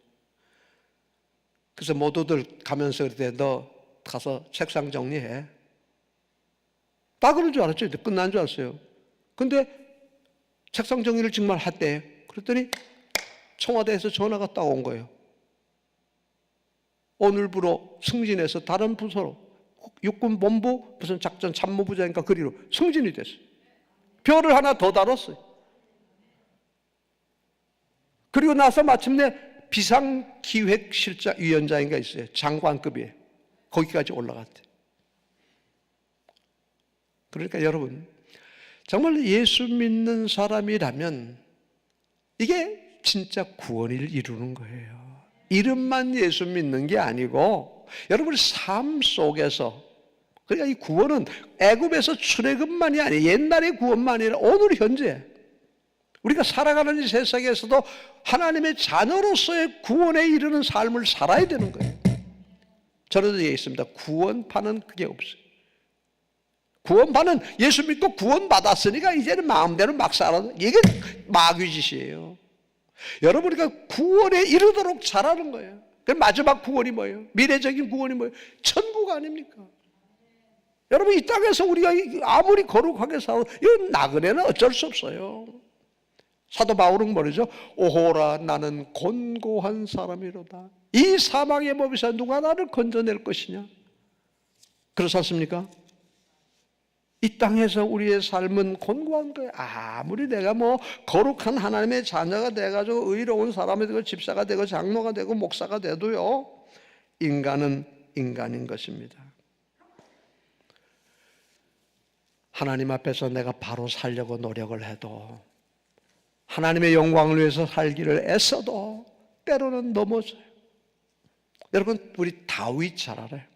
그래서 모두들 가면서 그때 너 가서 책상 정리해. 다 그런 줄 알았죠. 끝난 줄 알았어요. 근데 책상 정리를 정말 했대. 그랬더니 청와대에서 전화가 딱 온 거예요. 오늘부로 승진해서 다른 부서로 육군본부 무슨 작전 참모부장인가 그리로 승진이 됐어요. 별을 하나 더 달았어요. 그리고 나서 마침내 비상기획실장위원장인가 있어요. 장관급이에요. 거기까지 올라갔대. 그러니까 여러분, 정말 예수 믿는 사람이라면 이게 진짜 구원을 이루는 거예요. 이름만 예수 믿는 게 아니고 여러분 삶 속에서, 그러니까 이 구원은 애굽에서 출애굽만이 아니에요. 옛날의 구원만이 아니라 오늘 현재 우리가 살아가는 이 세상에서도 하나님의 자녀로서의 구원에 이르는 삶을 살아야 되는 거예요. 저는 얘기했습니다. 구원파는 그게 없어요. 구원파는 예수 믿고 구원받았으니까 이제는 마음대로 막 살아도 이게 마귀짓이에요. 여러분이가 구원에 이르도록 잘하는 거예요. 그 마지막 구원이 뭐예요? 미래적인 구원이 뭐예요? 천국 아닙니까? 여러분 이 땅에서 우리가 아무리 거룩하게 살아도 이 나그네는 어쩔 수 없어요. 사도 바울은 뭐죠? 오호라 나는 곤고한 사람이로다. 이 사망의 몸에서 누가 나를 건져낼 것이냐? 그렇지 않습니까? 이 땅에서 우리의 삶은 곤고한 거예요. 아무리 내가 뭐 거룩한 하나님의 자녀가 돼가지고 의로운 사람이 되고 집사가 되고 장로가 되고 목사가 돼도요, 인간은 인간인 것입니다. 하나님 앞에서 내가 바로 살려고 노력을 해도, 하나님의 영광을 위해서 살기를 애써도 때로는 넘어져요. 여러분 우리 다윗 잘 알아요.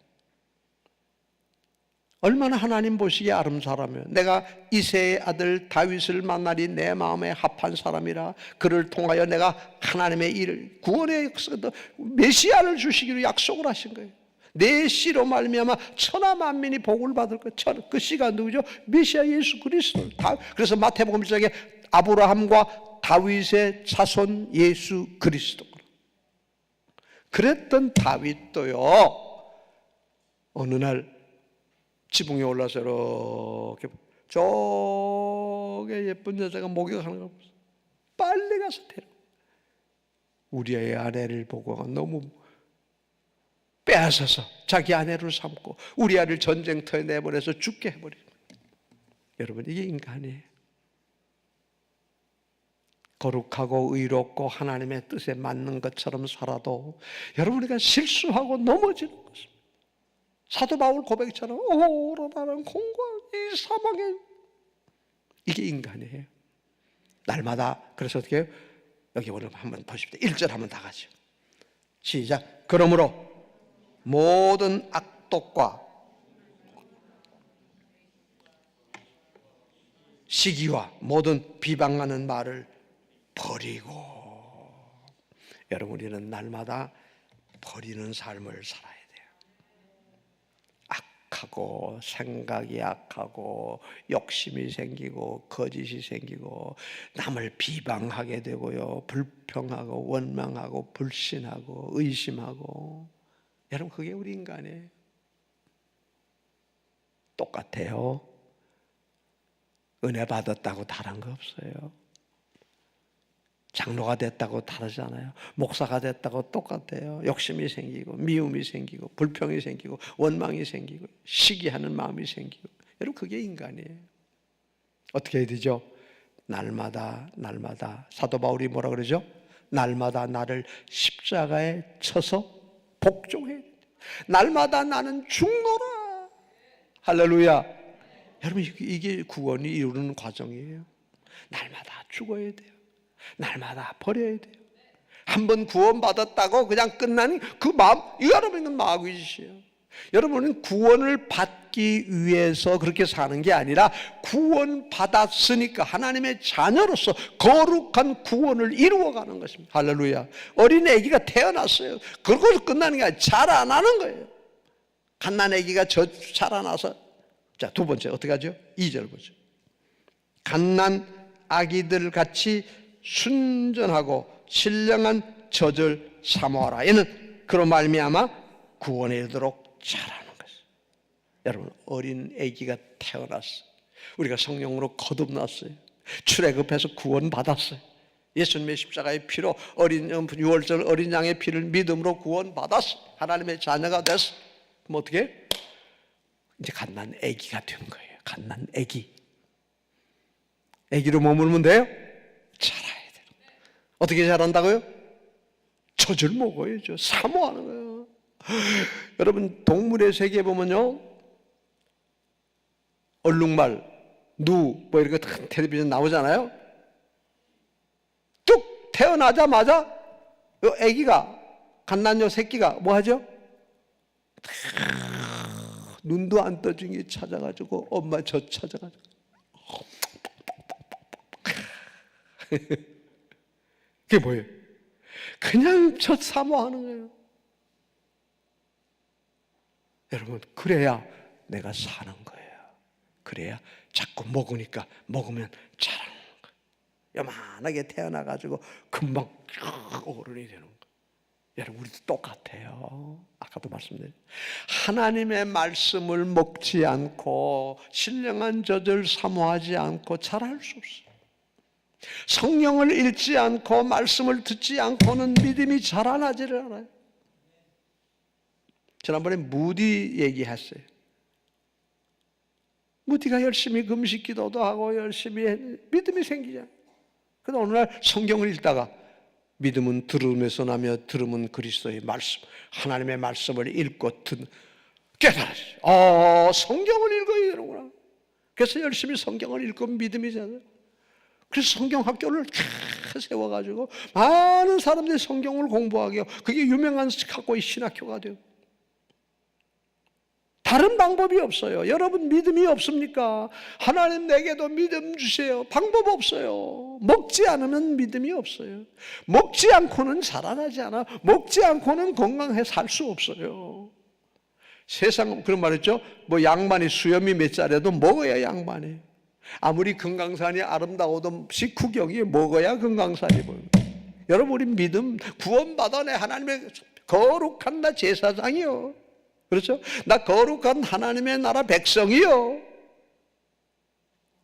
얼마나 하나님 보시기에 아름사라며 내가 이새의 아들 다윗을 만나리 내 마음에 합한 사람이라 그를 통하여 내가 하나님의 일을 구원의 역사도 메시아를 주시기로 약속을 하신 거예요. 내 씨로 말미암아 천하 만민이 복을 받을 것. 그 씨가 누구죠? 메시아 예수 그리스도. 그래서 마태복음 1장에 아브라함과 다윗의 자손 예수 그리스도. 그랬던 다윗도요, 어느 날 지붕에 올라서 이렇게 저게 예쁜 여자가 목욕하는 걸 보면서 빨리 가서 데려. 우리의 아내를 보고 너무 빼앗아서 자기 아내를 삼고 우리 아이를 전쟁터에 내보내서 죽게 해버린 거예요. 여러분 이게 인간이에요. 거룩하고 의롭고 하나님의 뜻에 맞는 것처럼 살아도 여러분 우리가 실수하고 넘어지는 것입니다. 사도 바울 고백처럼 오라 나는 공고한 이 사망에, 이게 인간이에요. 날마다. 그래서 어떻게 해요? 여기 오늘 한번 보십시오. 1절 한번 다 같이 시작. 그러므로 모든 악독과 시기와 모든 비방하는 말을 버리고. 여러분 우리는 날마다 버리는 삶을 살아야 돼요. 악하고 생각이 악하고 욕심이 생기고 거짓이 생기고 남을 비방하게 되고요, 불평하고 원망하고 불신하고 의심하고. 여러분 그게 우리 인간이에요. 똑같아요. 은혜 받았다고 다른 거 없어요. 장로가 됐다고 다르잖아요. 목사가 됐다고 똑같아요. 욕심이 생기고 미움이 생기고 불평이 생기고 원망이 생기고 시기하는 마음이 생기고. 여러분 그게 인간이에요. 어떻게 해야 되죠? 날마다 사도 바울이 뭐라 그러죠? 날마다 나를 십자가에 쳐서 복종해. 날마다 나는 죽노라. 할렐루야. 여러분, 이게 구원이 이루는 과정이에요. 날마다 죽어야 돼요. 날마다 버려야 돼요. 한번 구원받았다고 그냥 끝나는 그 마음, 이 여러분은 마귀짓이에요. 여러분은 구원을 받기 위해서 그렇게 사는 게 아니라 구원받았으니까 하나님의 자녀로서 거룩한 구원을 이루어가는 것입니다. 할렐루야. 어린 아기가 태어났어요. 그러고서 끝나는 게 아니라 자라나는 거예요. 갓난 아기가 자라나서, 자, 두 번째 어떻게 하죠? 2절 보죠. 갓난 아기들 같이 순전하고 신령한 젖을 사모하라. 이는 그로 말미암아 구원에 이르도록 자라는 것이에요. 여러분, 어린 아기가 태어났어요. 우리가 성령으로 거듭났어요. 출애굽해서 구원받았어요. 예수님의 십자가의 피로 유월절 어린 양의 피를 믿음으로 구원받았어요. 하나님의 자녀가 됐어요. 그럼 어떻게 해요? 이제 갓난 아기가 된 거예요. 갓난 아기. 아기로 머물면 돼요? 자라야 돼요. 어떻게 자란다고요? 젖을 먹어야죠. 사모하는 거예요. 여러분, 동물의 세계에 보면요, 얼룩말, 뭐 이렇게 텔레비전 나오잖아요. 뚝 태어나자마자 아기가, 갓난요 새끼가 뭐 하죠? 눈도 안 떠준 게 찾아가지고 엄마 젖 찾아가지고 그게 뭐예요? 그냥 젖 사모하는 거예요. 여러분, 그래야 내가 사는 거예요. 그래야 자꾸 먹으면 자라는 거예요. 요만하게 태어나가지고 금방 어른이 되는 거예요. 여러분, 우리도 똑같아요. 아까도 말씀드렸죠. 하나님의 말씀을 먹지 않고 신령한 젖을 사모하지 않고 자랄 수 없어요. 성령을 읽지 않고 말씀을 듣지 않고는 믿음이 자라나지를 않아요. 지난번에 무디 얘기했어요. 무디가 열심히 금식 기도도 하고 열심히 믿음이 생기잖아요. 그런데 어느 날 성경을 읽다가 믿음은 들음에서 나며 들음은 그리스도의 말씀, 하나님의 말씀을 읽고 깨달았어요. 성경을 읽어야 되는구나. 그래서 열심히 성경을 읽고 믿음이 자라요. 그래서 성경 학교를 세워가지고 많은 사람들이 성경을 공부하게 하고 그게 유명한 학교의 신학교가 돼요. 다른 방법이 없어요. 여러분, 믿음이 없습니까? 하나님 내게도 믿음 주세요. 방법 없어요. 먹지 않으면 믿음이 없어요. 먹지 않고는 자라나지 않아. 먹지 않고는 건강해 살 수 없어요. 세상 그런 말 있죠. 뭐 양반이 수염이 몇 살에도 먹어야 양반이. 아무리 금강산이 아름다워도 식후경이 먹어야 금강산이 보여요. 여러분, 우리 믿음 구원받아내 하나님의 거룩한 나 제사장이요. 그렇죠? 나 거룩한 하나님의 나라 백성이요.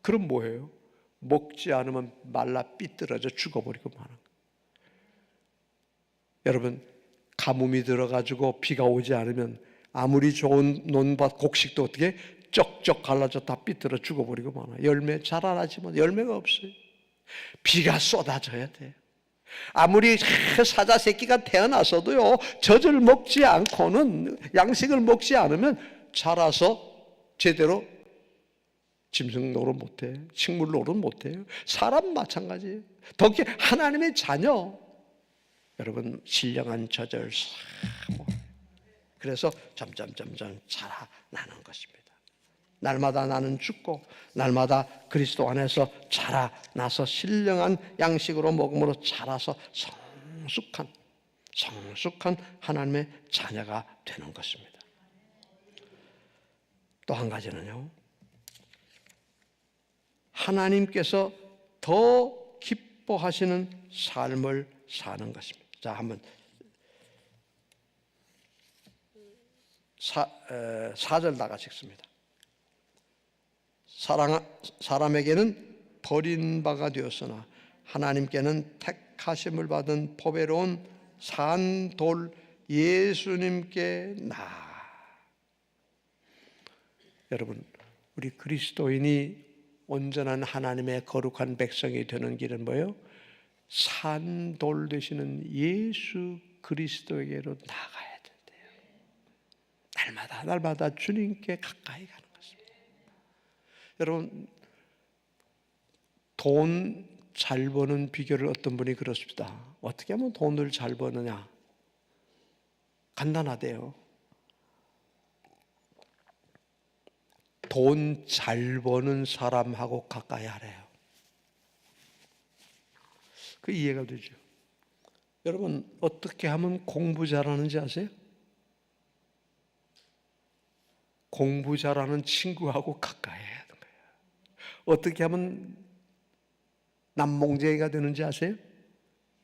그럼 뭐예요? 먹지 않으면 말라 삐뚤어져 죽어버리고 마는 거예요. 여러분, 가뭄이 들어가지고 비가 오지 않으면 아무리 좋은 논밭 곡식도 어떻게 쩍쩍 갈라져 다 삐뚤어 죽어버리고 마나. 열매 자라나지만 열매가 없어요. 비가 쏟아져야 돼. 아무리 사자 새끼가 태어나서도요, 젖을 먹지 않고는, 양식을 먹지 않으면 자라서 제대로 짐승 노릇 못해, 식물 노릇 못해요. 사람 마찬가지예요. 특히 하나님의 자녀, 여러분, 신령한 젖을 사모. 그래서 점점 자라나는 것입니다. 날마다 나는 죽고 날마다 그리스도 안에서 자라나서 신령한 양식으로 먹음으로 자라서 성숙한 하나님의 자녀가 되는 것입니다. 또 한 가지는요, 하나님께서 더 기뻐하시는 삶을 사는 것입니다. 자, 한번 4절 다 같이 읽습니다. 사람에게는 버린 바가 되었으나 하나님께는 택하심을 받은 보배로운 산돌 예수님께 여러분, 우리 그리스도인이 온전한 하나님의 거룩한 백성이 되는 길은 뭐예요? 산돌 되시는 예수 그리스도에게로 나가야 된대요. 날마다 주님께 가까이 가는 것입니다. 여러분, 돈 잘 버는 비결을 어떤 분이 그렇습니다. 어떻게 하면 돈을 잘 버느냐? 간단하대요. 돈 잘 버는 사람하고 가까이 하래요. 그 이해가 되죠. 여러분, 어떻게 하면 공부 잘하는지 아세요? 공부 잘하는 친구하고 가까이 해야 하는 거예요. 어떻게 하면 남몽쟁이가 되는지 아세요?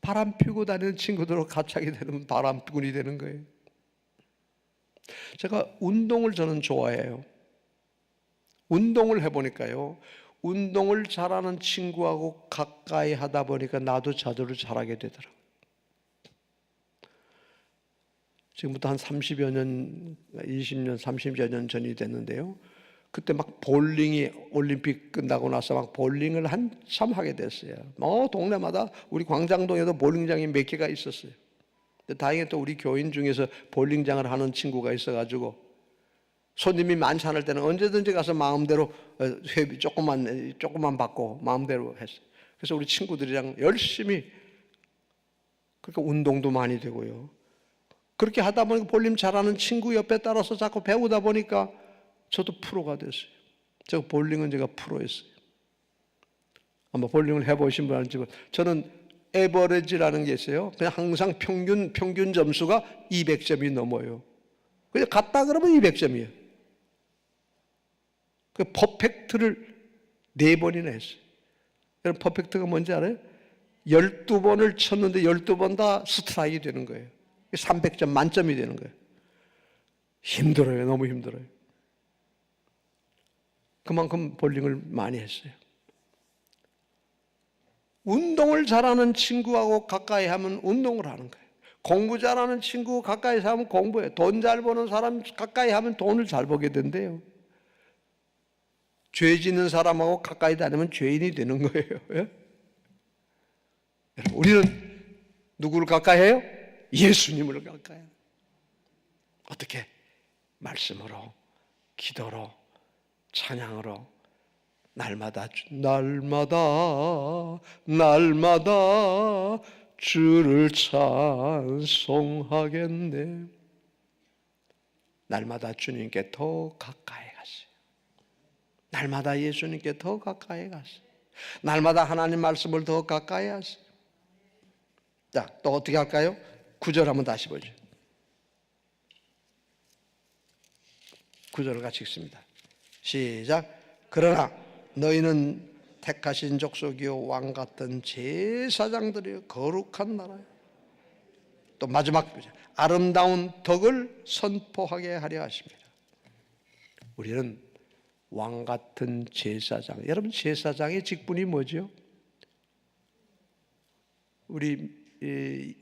바람 피우고 다니는 친구들하고 같이 하게 되면 바람꾼이 되는 거예요. 제가 운동을 저는 좋아해요. 운동을 해보니까요, 운동을 잘하는 친구하고 가까이 하다 보니까 나도 자주를 잘하게 되더라고요. 지금부터 한 30여 년, 20년, 30여 년 전이 됐는데요. 그때 막 볼링이 올림픽 끝나고 나서 막 볼링을 한참 하게 됐어요. 동네마다 우리 광장동에도 볼링장이 몇 개가 있었어요. 근데 다행히 또 우리 교인 중에서 볼링장을 하는 친구가 있어가지고 손님이 많지 않을 때는 언제든지 가서 마음대로 회비 조금만 받고 마음대로 했어요. 그래서 우리 친구들이랑 열심히, 그러니까 운동도 많이 되고요. 그렇게 하다 보니까 볼링 잘하는 친구 옆에 따라서 자꾸 배우다 보니까 저도 프로가 됐어요. 제가 볼링은 제가 프로였어요. 아마 볼링을 해보신 분 알지만 저는 에버리지라는 게 있어요. 그냥 항상 평균 점수가 200점이 넘어요. 그냥 갔다 그러면 200점이에요. 그 퍼펙트를 4번이나 했어요. 여러분, 퍼펙트가 뭔지 알아요? 12번을 쳤는데 12번 다 스트라이크가 되는 거예요. 300점 만점이 되는 거예요. 힘들어요. 너무 힘들어요. 그만큼 볼링을 많이 했어요. 운동을 잘하는 친구하고 가까이 하면 운동을 하는 거예요. 공부 잘하는 친구 가까이 하면 공부해요. 돈 잘 버는 사람 가까이 하면 돈을 잘 벌게 된대요. 죄 짓는 사람하고 가까이 다니면 죄인이 되는 거예요. 예? 우리는 누구를 가까이 해요? 예수님을 가까이 해요. 어떻게? 말씀으로, 기도로, 찬양으로 날마다 주를 찬송하겠네. 날마다 주님께 더 가까이 가세요. 날마다 예수님께 더 가까이 가세요. 날마다 하나님 말씀을 더 가까이 하세요. 자, 또 어떻게 할까요? 9절 한번 다시 보죠. 9절을 같이 읽습니다. 시작. 그러나 너희는 택하신 족속이요 왕 같은 제사장들이요 거룩한 나라요. 또 마지막 아름다운 덕을 선포하게 하려 하십니다. 우리는 왕 같은 제사장. 여러분, 제사장의 직분이 뭐죠? 우리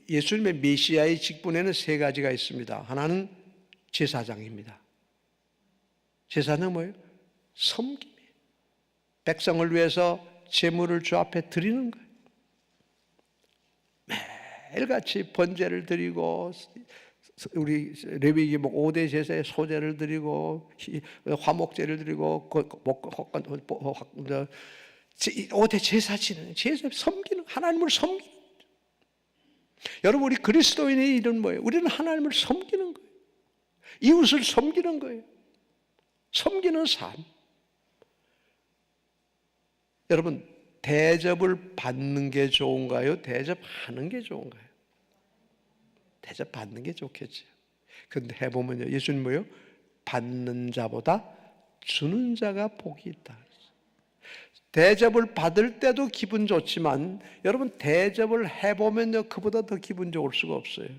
예수님의 메시아의 직분에는 3가지가 있습니다. 하나는 제사장입니다. 제사는 뭐예요? 섬김이에요. 백성을 위해서 제물을 주 앞에 드리는 거예요. 매일같이 번제를 드리고, 우리 레위기 5대 제사에 소제를 드리고, 화목제를 드리고, 5대 제사 지는, 제사 섬기는, 하나님을 섬기는. 여러분, 우리 그리스도인의 일은 뭐예요? 우리는 하나님을 섬기는 거예요. 이웃을 섬기는 거예요. 섬기는 삶. 여러분, 대접을 받는 게 좋은가요? 대접하는 게 좋은가요? 대접받는 게 좋겠죠. 그런데 해보면요, 예수님 뭐예요? 받는 자보다 주는 자가 복이 있다. 대접을 받을 때도 기분 좋지만 여러분, 대접을 해보면요, 그보다 더 기분 좋을 수가 없어요.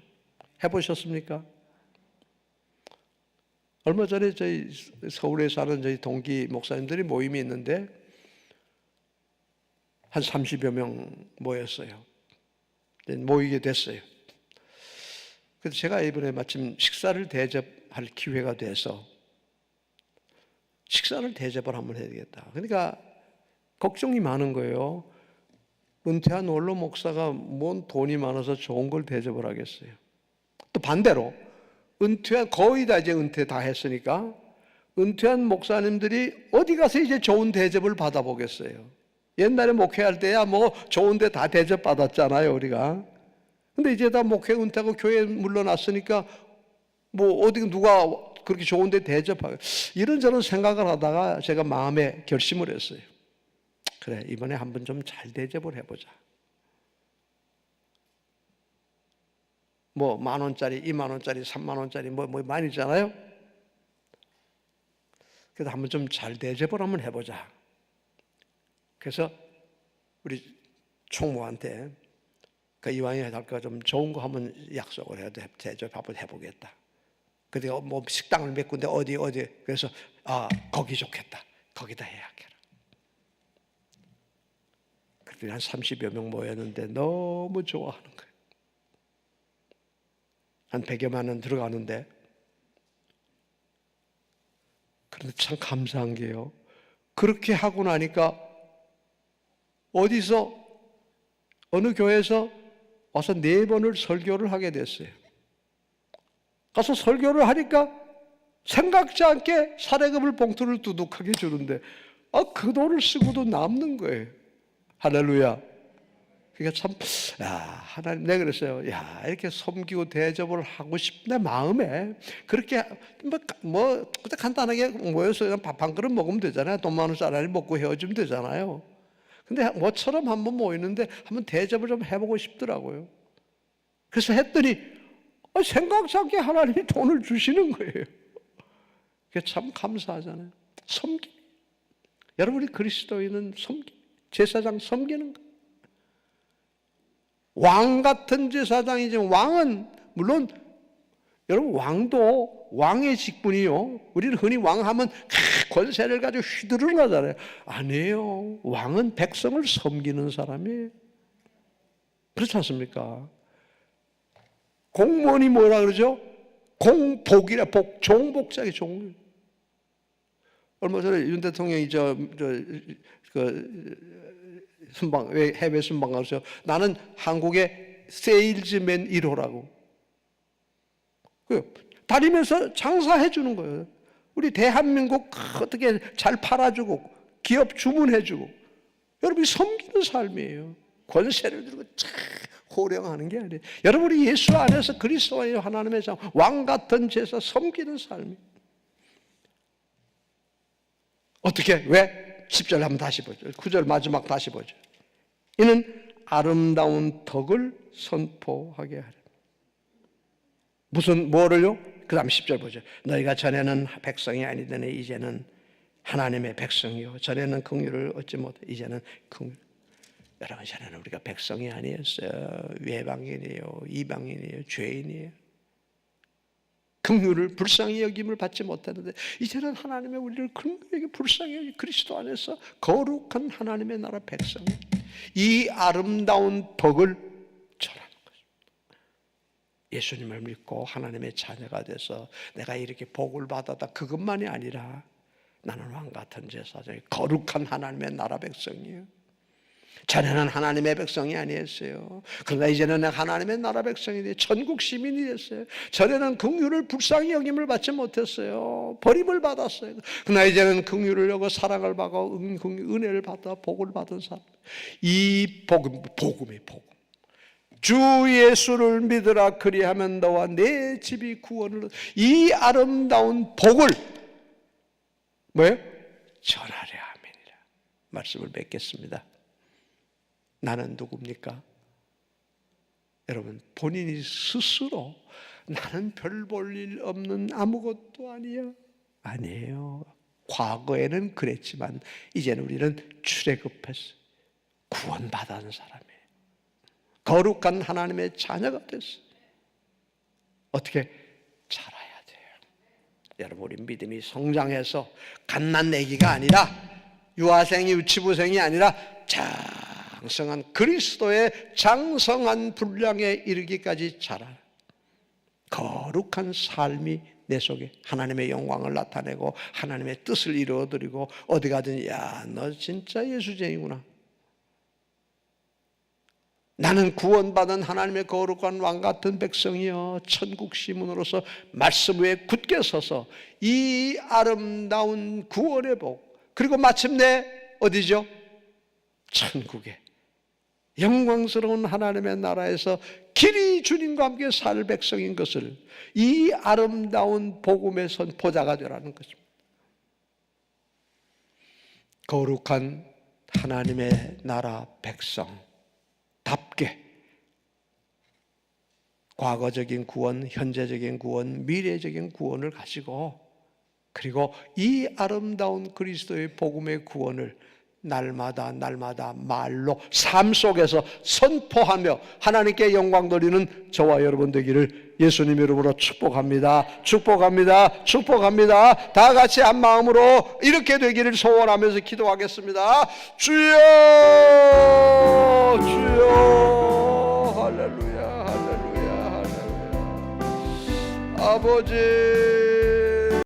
해보셨습니까? 얼마 전에 저희 서울에 사는 저희 동기 목사님들이 모임이 있는데 한 30여 명 모였어요. 모이게 됐어요. 그래서 제가 이번에 마침 식사를 대접할 기회가 돼서 식사를 대접을 한번 해야 되겠다. 그러니까 걱정이 많은 거예요. 은퇴한 원로 목사가 뭔 돈이 많아서 좋은 걸 대접을 하겠어요. 또 반대로 거의 다 이제 은퇴 다 했으니까 은퇴한 목사님들이 어디 가서 이제 좋은 대접을 받아보겠어요? 옛날에 목회할 때야 뭐 좋은 데 다 대접 받았잖아요, 우리가. 근데 이제 다 목회 은퇴하고 교회 물러났으니까 뭐 어디 누가 그렇게 좋은 데 대접하고, 이런저런 생각을 하다가 제가 마음에 결심을 했어요. 그래, 이번에 한번 좀 잘 대접을 해보자. 뭐 10,000원짜리, 20,000원짜리, 30,000원짜리 뭐 많이 있잖아요. 그래서 한번 좀 잘 대접을 한번 해보자. 그래서 우리 총무한테 그 이왕에 할까 좀 좋은 거 한번 약속을 해도 대접 한번 해보겠다. 근데 뭐 식당을 몇 군데 어디 그래서 거기 좋겠다. 거기다 예약해라. 그때 한 30여 명 모였는데 너무 좋아하는 거예요. 한 100여만 원 들어가는데, 그런데 참 감사한 게요, 그렇게 하고 나니까 어디서 어느 교회에서 와서 4번을 설교를 하게 됐어요. 가서 설교를 하니까 생각지 않게 사례금을 봉투를 두둑하게 주는데 그 돈을 쓰고도 남는 거예요. 할렐루야. 그러니까 참, 하나님, 내가 그랬어요. 이렇게 섬기고 대접을 하고 싶네, 마음에. 그렇게, 그때 간단하게 모여서 그냥 밥 한 그릇 먹으면 되잖아요. 돈 $10,000 먹고 헤어지면 되잖아요. 근데 뭐처럼 한번 모이는데 한번 대접을 좀 해보고 싶더라고요. 그래서 했더니, 생각지 않게 하나님이 돈을 주시는 거예요. 그게 참 감사하잖아요. 섬기. 여러분이 그리스도인은 섬기. 제사장 섬기는 거. 왕 같은 제사장이지만 왕은 물론 여러분 왕도 왕의 직분이요. 우리는 흔히 왕하면 권세를 가지고 휘두르는 거잖아요. 아니에요. 왕은 백성을 섬기는 사람이에요. 그렇지 않습니까? 공무원이 뭐라 그러죠? 공복이라 복, 종복자기 종. 얼마 전에 윤 대통령이 순방, 해외 순방 가서 나는 한국의 세일즈맨 1호라고. 다니면서 장사해 주는 거예요. 우리 대한민국 어떻게 잘 팔아주고 기업 주문해주고. 여러분이 섬기는 삶이에요. 권세를 들고 호령하는 게 아니에요. 여러분이 예수 안에서 그리스도 안에서 하나님의 왕 같은 제사 섬기는 삶이에요. 어떻게? 왜? 10절 한번 다시 보죠. 9절 마지막 다시 보죠. 이는 아름다운 덕을 선포하게 하려. 뭐를요? 그 다음 10절 보죠. 너희가 전에는 백성이 아니더니 이제는 하나님의 백성이요. 전에는 긍휼을 얻지 못해 이제는 긍휼. 여러분, 전에는 우리가 백성이 아니었어요. 외방인이에요. 이방인이에요. 죄인이에요. 긍휼을 불쌍히 여김을 받지 못하는데 이제는 하나님의 우리를 긍휼하게 불쌍히 여기 그리스도 안에서 거룩한 하나님의 나라 백성, 이 아름다운 덕을 전하는 것입니다. 예수님을 믿고 하나님의 자녀가 돼서 내가 이렇게 복을 받았다, 그것만이 아니라 나는 왕 같은 제사장이 거룩한 하나님의 나라 백성이에요. 전에는 하나님의 백성이 아니었어요. 그러나 이제는 하나님의 나라 백성이 돼 천국 시민이 됐어요. 전에는 긍휼을 불쌍히 여김을 받지 못했어요. 버림을 받았어요. 그러나 이제는 긍휼을 여고 사랑을 받고 은혜를 받아 복을 받은 사람. 이 복음이 복음. 주 예수를 믿으라 그리하면 너와 내 집이 구원을 얻으리라. 이 아름다운 복을 뭐예요? 전하려 함이니라. 말씀을 맺겠습니다. 나는 누굽니까? 여러분, 본인이 스스로 나는 별 볼 일 없는 아무것도 아니야. 아니에요. 과거에는 그랬지만 이제는 우리는 출애굽했어요. 구원받은 사람이에요. 거룩한 하나님의 자녀가 됐어요. 어떻게? 자라야 돼요. 여러분, 우리 믿음이 성장해서 갓난 아기가 아니라 유아생이 유치부생이 아니라 장성한 그리스도의 장성한 분량에 이르기까지 자라. 거룩한 삶이 내 속에 하나님의 영광을 나타내고 하나님의 뜻을 이루어드리고 어디 가든 야, 너 진짜 예수쟁이구나. 나는 구원받은 하나님의 거룩한 왕 같은 백성이여 천국 시문으로서 말씀 위에 굳게 서서 이 아름다운 구원의 복, 그리고 마침내 어디죠? 천국에 영광스러운 하나님의 나라에서 길이 주님과 함께 살 백성인 것을, 이 아름다운 복음의 선포자가 되라는 것입니다. 거룩한 하나님의 나라 백성답게 과거적인 구원, 현재적인 구원, 미래적인 구원을 가지고, 그리고 이 아름다운 그리스도의 복음의 구원을 날마다 말로 삶 속에서 선포하며 하나님께 영광 돌리는 저와 여러분 되기를 예수님 이름으로 축복합니다. 축복합니다. 축복합니다. 다 같이 한 마음으로 이렇게 되기를 소원하면서 기도하겠습니다. 주여, 주여, 할렐루야, 할렐루야, 할렐루야. 아버지